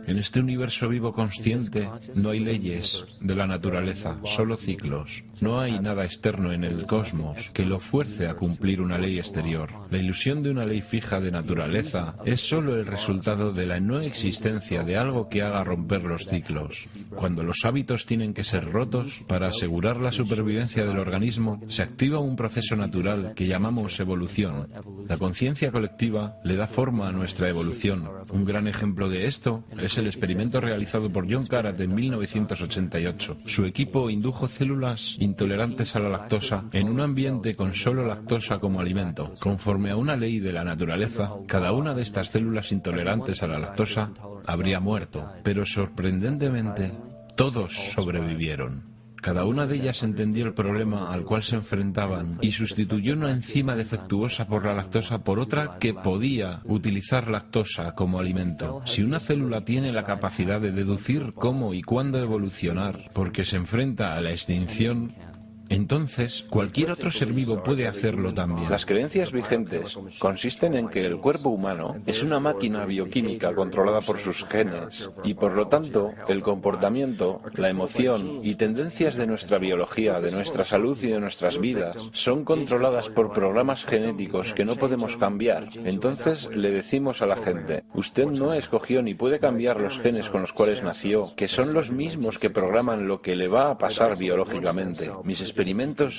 En este universo vivo consciente no hay leyes de la naturaleza, solo ciclos. No hay nada externo en el cosmos que lo fuerce a cumplir una ley exterior. La ilusión de una ley fija de naturaleza es solo el resultado de la no existencia de algo que haga romper los ciclos. Cuando los hábitos tienen que ser rotos para asegurar la supervivencia del organismo, se activa un proceso natural que llamamos evolución. La conciencia colectiva le da forma a nuestra evolución. Un gran ejemplo de esto es el experimento realizado por John Karat en 1988. Su equipo indujo células intolerantes a la lactosa en un ambiente con solo lactosa como alimento. Conforme a una ley de la naturaleza, cada una de estas células intolerantes a la lactosa habría muerto, pero sorprendentemente, todos sobrevivieron. Cada una de ellas entendió el problema al cual se enfrentaban y sustituyó una enzima defectuosa por la lactosa por otra que podía utilizar lactosa como alimento. Si una célula tiene la capacidad de deducir cómo y cuándo evolucionar porque se enfrenta a la extinción, entonces cualquier otro ser vivo puede hacerlo también. Las creencias vigentes consisten en que el cuerpo humano es una máquina bioquímica controlada por sus genes y por lo tanto el comportamiento, la emoción y tendencias de nuestra biología, de nuestra salud y de nuestras vidas son controladas por programas genéticos que no podemos cambiar. Entonces le decimos a la gente, usted no escogió ni puede cambiar los genes con los cuales nació, que son los mismos que programan lo que le va a pasar biológicamente. Mis experimentos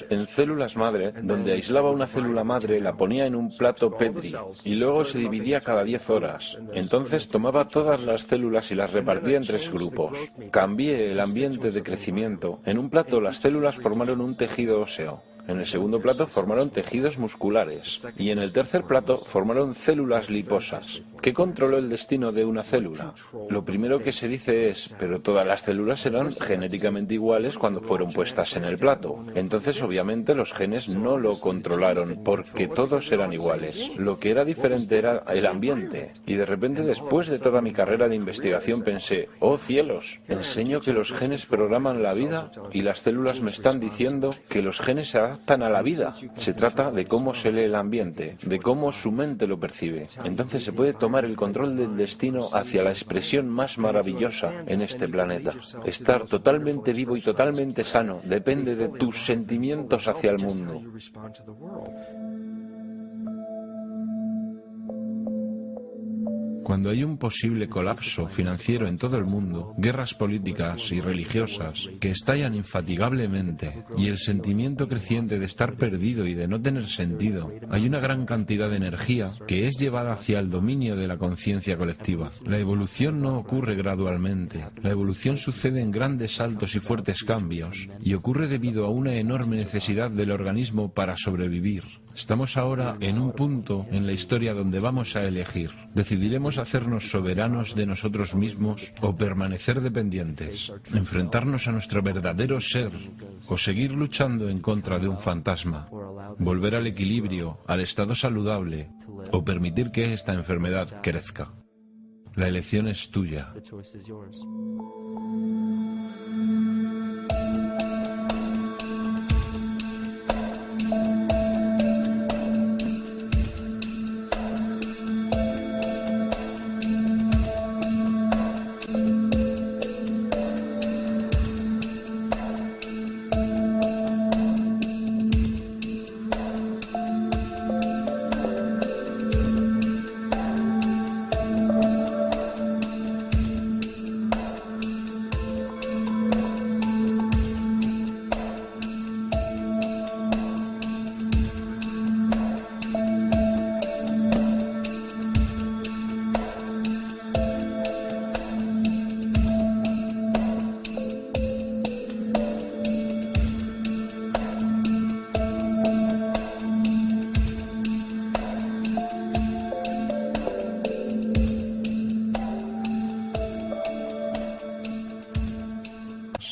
en células madre, donde aislaba una célula madre, la ponía en un plato Petri y luego se dividía cada 10 horas. Entonces tomaba todas las células y las repartía en 3 grupos. Cambié el ambiente de crecimiento. En un plato las células formaron un tejido óseo. En el segundo plato formaron tejidos musculares y en el tercer plato formaron células liposas. ¿Qué controló el destino de una célula? Lo primero que se dice es, pero todas las células eran genéticamente iguales cuando fueron puestas en el plato. Entonces, obviamente, los genes no lo controlaron porque todos eran iguales. Lo que era diferente era el ambiente. Y de repente, después de toda mi carrera de investigación, pensé, ¡oh cielos! Enseño que los genes programan la vida y las células me están diciendo que los genes se adaptan a la vida. Se trata de cómo se lee el ambiente, de cómo su mente lo percibe. Entonces se puede tomar el control del destino hacia la expresión más maravillosa en este planeta. Estar totalmente vivo y totalmente sano depende de tus sentimientos hacia el mundo. Cuando hay un posible colapso financiero en todo el mundo, guerras políticas y religiosas que estallan infatigablemente y el sentimiento creciente de estar perdido y de no tener sentido, hay una gran cantidad de energía que es llevada hacia el dominio de la conciencia colectiva. La evolución no ocurre gradualmente. La evolución sucede en grandes saltos y fuertes cambios y ocurre debido a una enorme necesidad del organismo para sobrevivir. Estamos ahora en un punto en la historia donde vamos a elegir. Decidiremos hacernos soberanos de nosotros mismos o permanecer dependientes, enfrentarnos a nuestro verdadero ser o seguir luchando en contra de un fantasma, volver al equilibrio, al estado saludable o permitir que esta enfermedad crezca. La elección es tuya.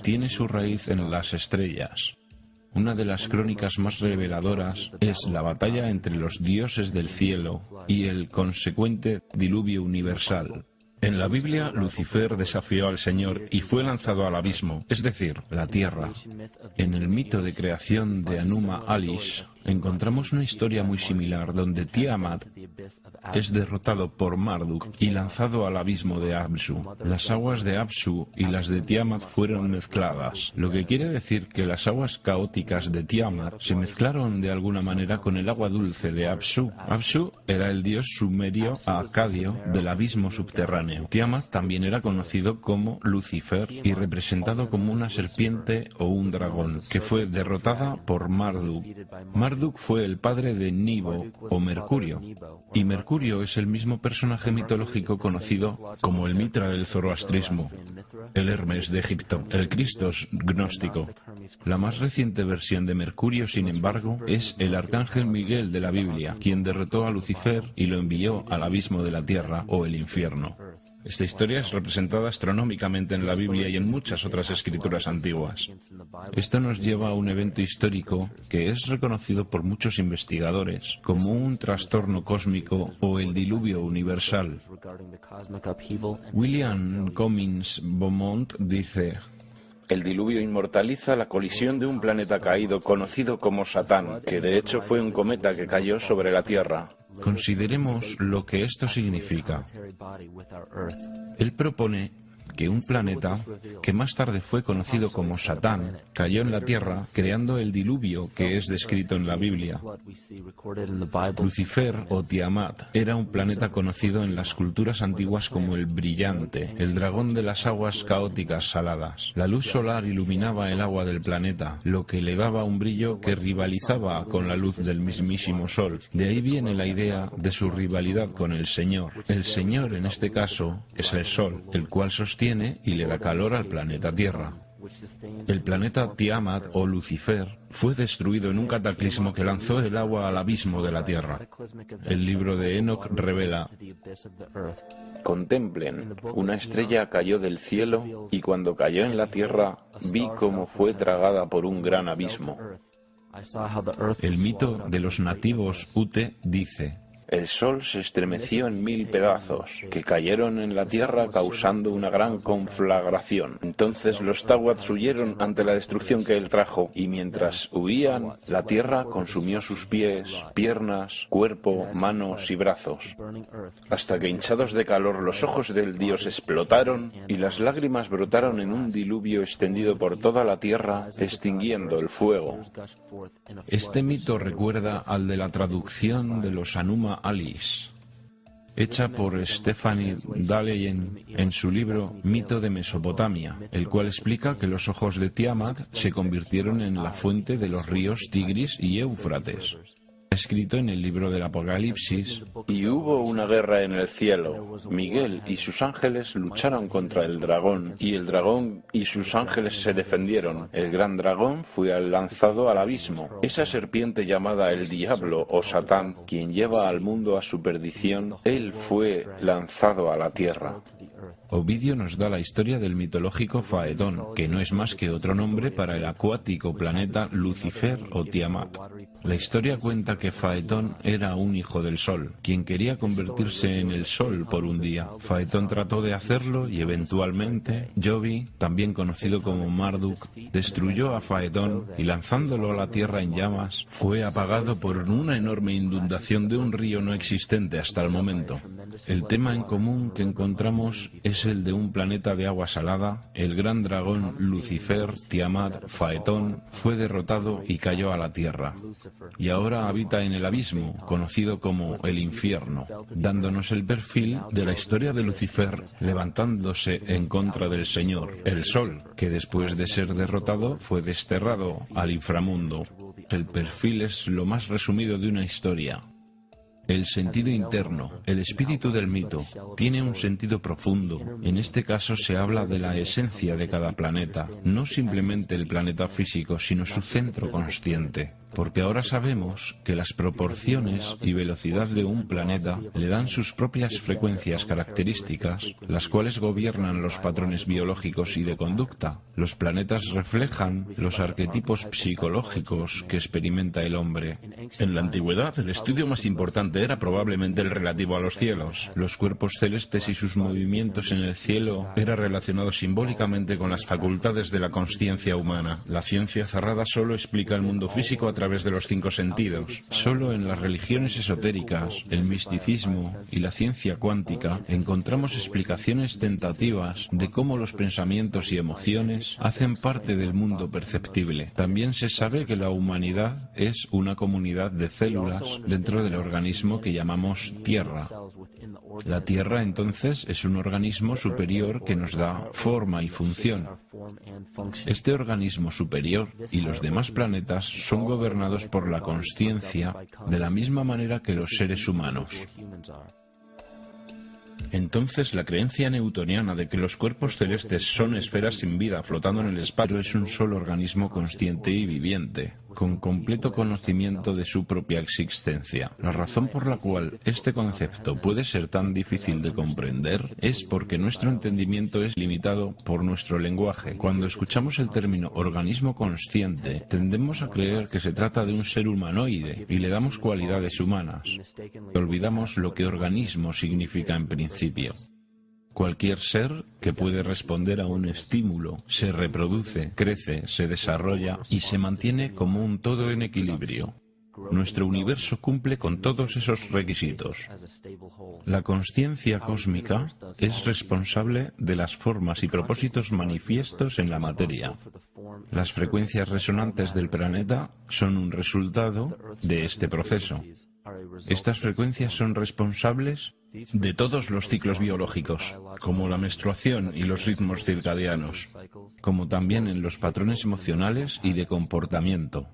tiene su raíz en las estrellas. Una de las crónicas más reveladoras es la batalla entre los dioses del cielo y el consecuente diluvio universal. En la Biblia, Lucifer desafió al Señor y fue lanzado al abismo, es decir, la tierra. En el mito de creación de Anuma Alice, encontramos una historia muy similar donde Tiamat es derrotado por Marduk y lanzado al abismo de Apsu. Las aguas de Apsu y las de Tiamat fueron mezcladas, lo que quiere decir que las aguas caóticas de Tiamat se mezclaron de alguna manera con el agua dulce de Apsu. Apsu era el dios sumerio acadio del abismo subterráneo. Tiamat también era conocido como Lucifer y representado como una serpiente o un dragón, que fue derrotada por Marduk. Marduk fue el padre de Nibo o Mercurio, y Mercurio es el mismo personaje mitológico conocido como el Mitra del zoroastrismo, el Hermes de Egipto, el Cristos gnóstico. La más reciente versión de Mercurio, sin embargo, es el arcángel Miguel de la Biblia, quien derrotó a Lucifer y lo envió al abismo de la tierra o el infierno. Esta historia es representada astronómicamente en la Biblia y en muchas otras escrituras antiguas. Esto nos lleva a un evento histórico que es reconocido por muchos investigadores como un trastorno cósmico o el diluvio universal. William Cummins Beaumont dice: el diluvio inmortaliza la colisión de un planeta caído conocido como Satán, que de hecho fue un cometa que cayó sobre la Tierra. Consideremos lo que esto significa. Él propone que un planeta, que más tarde fue conocido como Satán, cayó en la Tierra creando el diluvio que es descrito en la Biblia. Lucifer o Tiamat era un planeta conocido en las culturas antiguas como el brillante, el dragón de las aguas caóticas saladas. La luz solar iluminaba el agua del planeta, lo que le daba un brillo que rivalizaba con la luz del mismísimo Sol. De ahí viene la idea de su rivalidad con el Señor. El Señor, en este caso, es el Sol, el cual sostiene y le da calor al planeta Tierra. El planeta Tiamat o Lucifer fue destruido en un cataclismo que lanzó el agua al abismo de la Tierra. El libro de Enoch revela: contemplen, una estrella cayó del cielo y cuando cayó en la tierra vi cómo fue tragada por un gran abismo. El mito de los nativos Ute dice: el sol se estremeció en 1000 pedazos, que cayeron en la tierra causando una gran conflagración. Entonces los Tawats huyeron ante la destrucción que él trajo, y mientras huían, la tierra consumió sus pies, piernas, cuerpo, manos y brazos, hasta que hinchados de calor los ojos del dios explotaron, y las lágrimas brotaron en un diluvio extendido por toda la tierra, extinguiendo el fuego. Este mito recuerda al de la traducción de los Anuma Alice, hecha por Stephanie Daleyen en su libro Mito de Mesopotamia, el cual explica que los ojos de Tiamat se convirtieron en la fuente de los ríos Tigris y Éufrates. Escrito en el libro del Apocalipsis: y hubo una guerra en el cielo. Miguel y sus ángeles lucharon contra el dragón, y el dragón y sus ángeles se defendieron. El gran dragón fue lanzado al abismo. Esa serpiente llamada el diablo o Satán, quien lleva al mundo a su perdición, él fue lanzado a la tierra. Ovidio nos da la historia del mitológico Faetón, que no es más que otro nombre para el acuático planeta Lucifer o Tiamat. La historia cuenta que Faetón era un hijo del Sol, quien quería convertirse en el Sol por un día. Faetón trató de hacerlo y eventualmente Jovi, también conocido como Marduk, destruyó a Faetón y lanzándolo a la tierra en llamas, fue apagado por una enorme inundación de un río no existente hasta el momento. El tema en común que encontramos es el de un planeta de agua salada. El gran dragón Lucifer, Tiamat, Faetón, fue derrotado y cayó a la tierra. Y ahora habita en el abismo, conocido como el infierno, dándonos el perfil de la historia de Lucifer levantándose en contra del Señor, el Sol, que después de ser derrotado fue desterrado al inframundo. El perfil es lo más resumido de una historia. El sentido interno, el espíritu del mito, tiene un sentido profundo. En este caso se habla de la esencia de cada planeta, no simplemente el planeta físico, sino su centro consciente. porque ahora sabemos que las proporciones y velocidad de un planeta le dan sus propias frecuencias características, las cuales gobiernan los patrones biológicos y de conducta. Los planetas reflejan los arquetipos psicológicos que experimenta el hombre. En la antigüedad, el estudio más importante era probablemente el relativo a los cielos. Los cuerpos celestes y sus movimientos en el cielo eran relacionados simbólicamente con las facultades de la consciencia humana. La ciencia cerrada solo explica el mundo físico a través de los 5 sentidos. Solo en las religiones esotéricas, el misticismo y la ciencia cuántica encontramos explicaciones tentativas de cómo los pensamientos y emociones hacen parte del mundo perceptible. También se sabe que la humanidad es una comunidad de células dentro del organismo que llamamos Tierra. La Tierra, entonces, es un organismo superior que nos da forma y función. Este organismo superior y los demás planetas son gobernados por la consciencia de la misma manera que los seres humanos. Entonces, la creencia newtoniana de que los cuerpos celestes son esferas sin vida flotando en el espacio es un solo organismo consciente y viviente, con completo conocimiento de su propia existencia. La razón por la cual este concepto puede ser tan difícil de comprender es porque nuestro entendimiento es limitado por nuestro lenguaje. Cuando escuchamos el término organismo consciente, tendemos a creer que se trata de un ser humanoide y le damos cualidades humanas. Olvidamos lo que organismo significa en principio. Cualquier ser que puede responder a un estímulo, se reproduce, crece, se desarrolla y se mantiene como un todo en equilibrio. Nuestro universo cumple con todos esos requisitos. La consciencia cósmica es responsable de las formas y propósitos manifiestos en la materia. Las frecuencias resonantes del planeta son un resultado de este proceso. Estas frecuencias son responsables de todos los ciclos biológicos, como la menstruación y los ritmos circadianos, como también en los patrones emocionales y de comportamiento.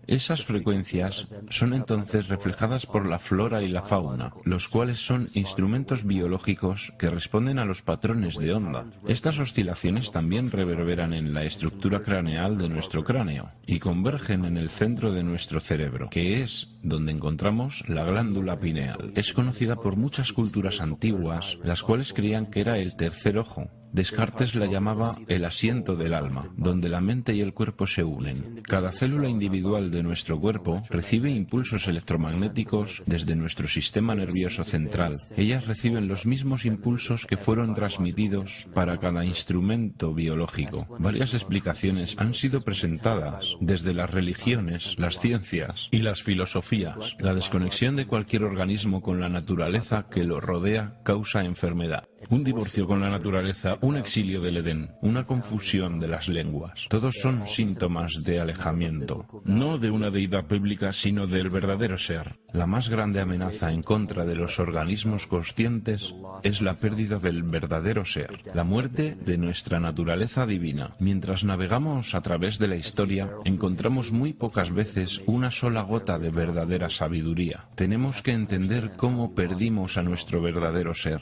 Esas frecuencias son entonces reflejadas por la flora y la fauna, los cuales son instrumentos biológicos que responden a los patrones de onda. Estas oscilaciones también reverberan en la estructura craneal de nuestro cráneo y convergen en el centro de nuestro cerebro, que es donde encontramos la glándula pineal. Es conocida por muchas culturas antiguas, las cuales creían que era el tercer ojo. Descartes la llamaba el asiento del alma, donde la mente y el cuerpo se unen. Cada célula individual de nuestro cuerpo recibe impulsos electromagnéticos desde nuestro sistema nervioso central. Ellas reciben los mismos impulsos que fueron transmitidos para cada instrumento biológico. Varias explicaciones han sido presentadas desde las religiones, las ciencias y las filosofías. La desconexión de cualquier organismo con la naturaleza que lo rodea causa enfermedad. Un divorcio con la naturaleza, un exilio del Edén, una confusión de las lenguas. Todos son síntomas de alejamiento, no de una deidad bíblica, sino del verdadero ser. La más grande amenaza en contra de los organismos conscientes es la pérdida del verdadero ser, la muerte de nuestra naturaleza divina. Mientras navegamos a través de la historia, encontramos muy pocas veces una sola gota de verdadera sabiduría. Tenemos que entender cómo perdimos a nuestro verdadero ser.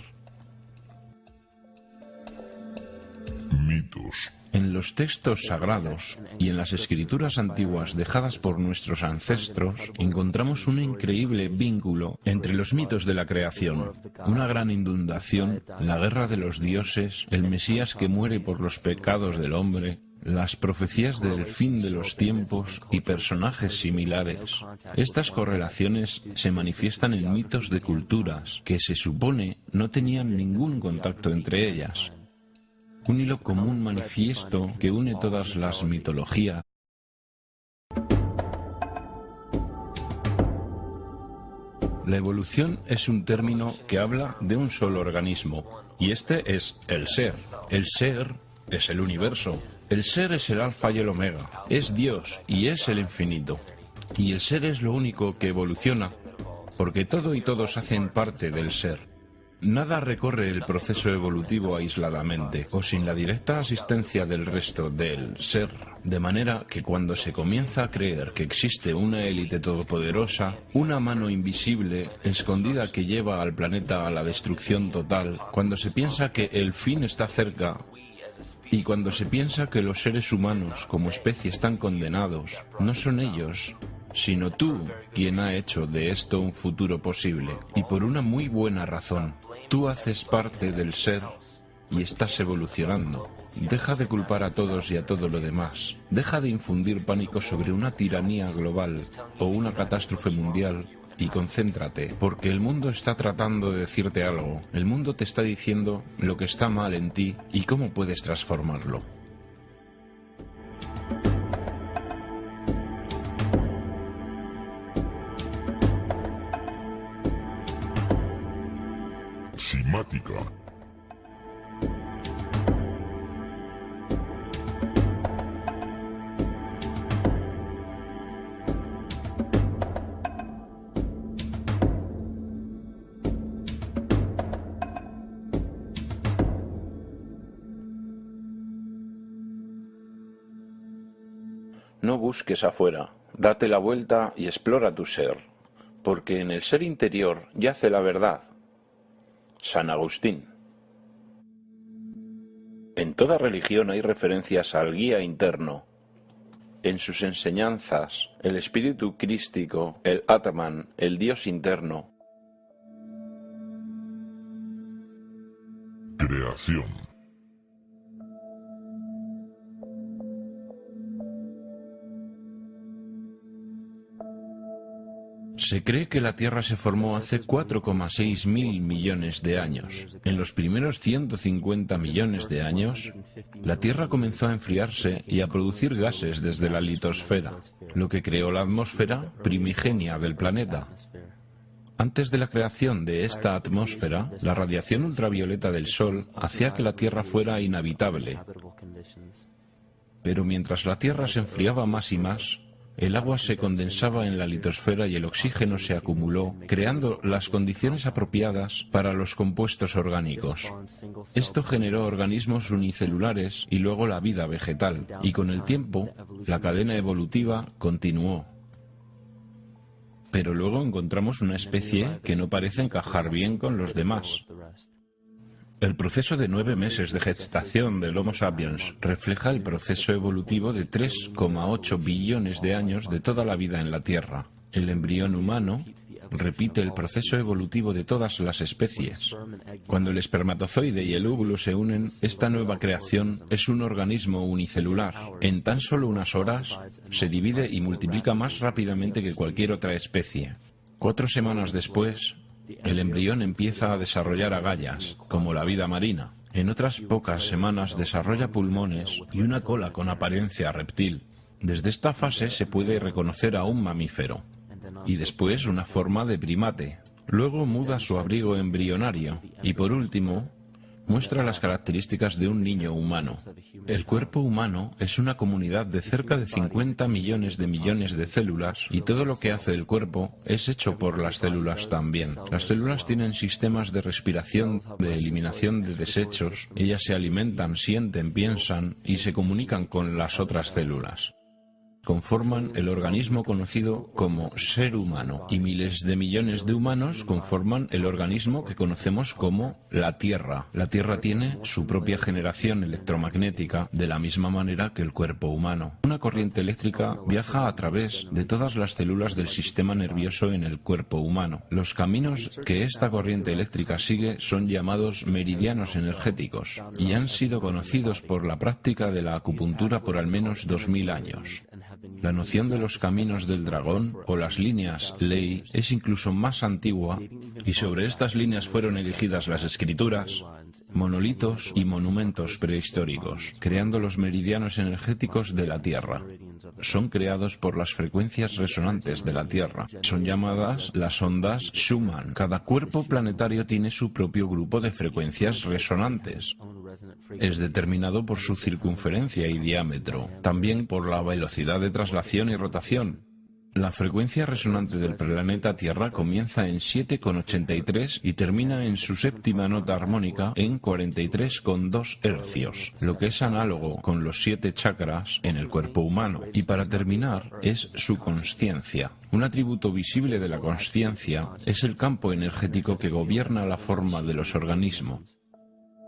Mitos. En los textos sagrados y en las escrituras antiguas dejadas por nuestros ancestros, encontramos un increíble vínculo entre los mitos de la creación, una gran inundación, la guerra de los dioses, el Mesías que muere por los pecados del hombre, las profecías del fin de los tiempos y personajes similares. Estas correlaciones se manifiestan en mitos de culturas que se supone no tenían ningún contacto entre ellas. Un hilo común manifiesto que une todas las mitologías. La evolución es un término que habla de un solo organismo, y este es el ser. El ser es el universo. El ser es el alfa y el omega. Es Dios y es el infinito. Y el ser es lo único que evoluciona, porque todo y todos hacen parte del ser. Nada recorre el proceso evolutivo aisladamente o sin la directa asistencia del resto del ser, de manera que cuando se comienza a creer que existe una élite todopoderosa, una mano invisible escondida que lleva al planeta a la destrucción total, cuando se piensa que el fin está cerca y cuando se piensa que los seres humanos como especie están condenados, no son ellos sino tú quien ha hecho de esto un futuro posible. Y por una muy buena razón. Tú haces parte del ser y estás evolucionando. Deja de culpar a todos y a todo lo demás. Deja de infundir pánico sobre una tiranía global o una catástrofe mundial y concéntrate, porque el mundo está tratando de decirte algo. El mundo te está diciendo lo que está mal en ti y cómo puedes transformarlo. Simática. No busques afuera, date la vuelta y explora tu ser, porque en el ser interior yace la verdad. San Agustín. En toda religión hay referencias al guía interno. En sus enseñanzas, el espíritu crístico, el Atman, el Dios interno. Creación. Se cree que la Tierra se formó hace 4,6 mil millones de años. En los primeros 150 millones de años, la Tierra comenzó a enfriarse y a producir gases desde la litosfera, lo que creó la atmósfera primigenia del planeta. Antes de la creación de esta atmósfera, la radiación ultravioleta del Sol hacía que la Tierra fuera inhabitable. Pero mientras la Tierra se enfriaba más y más, el agua se condensaba en la litosfera y el oxígeno se acumuló, creando las condiciones apropiadas para los compuestos orgánicos. Esto generó organismos unicelulares y luego la vida vegetal, y con el tiempo, la cadena evolutiva continuó. Pero luego encontramos una especie que no parece encajar bien con los demás. El proceso de 9 meses de gestación del Homo sapiens refleja el proceso evolutivo de 3,8 billones de años de toda la vida en la Tierra. El embrión humano repite el proceso evolutivo de todas las especies. Cuando el espermatozoide y el óvulo se unen, esta nueva creación es un organismo unicelular. En tan solo unas horas se divide y multiplica más rápidamente que cualquier otra especie. 4 semanas después, el embrión empieza a desarrollar agallas, como la vida marina. En otras pocas semanas desarrolla pulmones y una cola con apariencia reptil. Desde esta fase se puede reconocer a un mamífero. Y después una forma de primate. Luego muda su abrigo embrionario. Y por último, muestra las características de un niño humano. El cuerpo humano es una comunidad de cerca de 50 millones de células y todo lo que hace el cuerpo es hecho por las células también. Las células tienen sistemas de respiración, de eliminación de desechos, ellas se alimentan, sienten, piensan y se comunican con las otras células. Conforman el organismo conocido como ser humano y miles de millones de humanos conforman el organismo que conocemos como la Tierra. La Tierra tiene su propia generación electromagnética de la misma manera que el cuerpo humano. Una corriente eléctrica viaja a través de todas las células del sistema nervioso en el cuerpo humano. Los caminos que esta corriente eléctrica sigue son llamados meridianos energéticos y han sido conocidos por la práctica de la acupuntura por al menos 2000 años. La noción de los caminos del dragón o las líneas ley es incluso más antigua y sobre estas líneas fueron erigidas las escrituras, monolitos y monumentos prehistóricos, creando los meridianos energéticos de la Tierra. Son creados por las frecuencias resonantes de la Tierra. Son llamadas las ondas Schumann. Cada cuerpo planetario tiene su propio grupo de frecuencias resonantes. Es determinado por su circunferencia y diámetro, también por la velocidad de traslación y rotación. La frecuencia resonante del planeta Tierra comienza en 7,83 y termina en su séptima nota armónica en 43,2 hercios, lo que es análogo con los 7 chakras en el cuerpo humano. Y para terminar, es su consciencia. Un atributo visible de la consciencia es el campo energético que gobierna la forma de los organismos.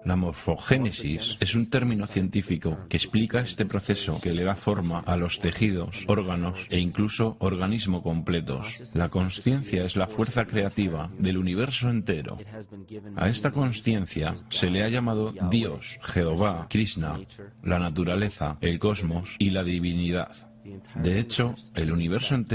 La morfogénesis es un término científico que explica este proceso que le da forma a los tejidos, órganos e incluso organismos completos. La consciencia es la fuerza creativa del universo entero. A esta consciencia se le ha llamado Dios, Jehová, Krishna, la naturaleza, el cosmos y la divinidad. De hecho, el universo entero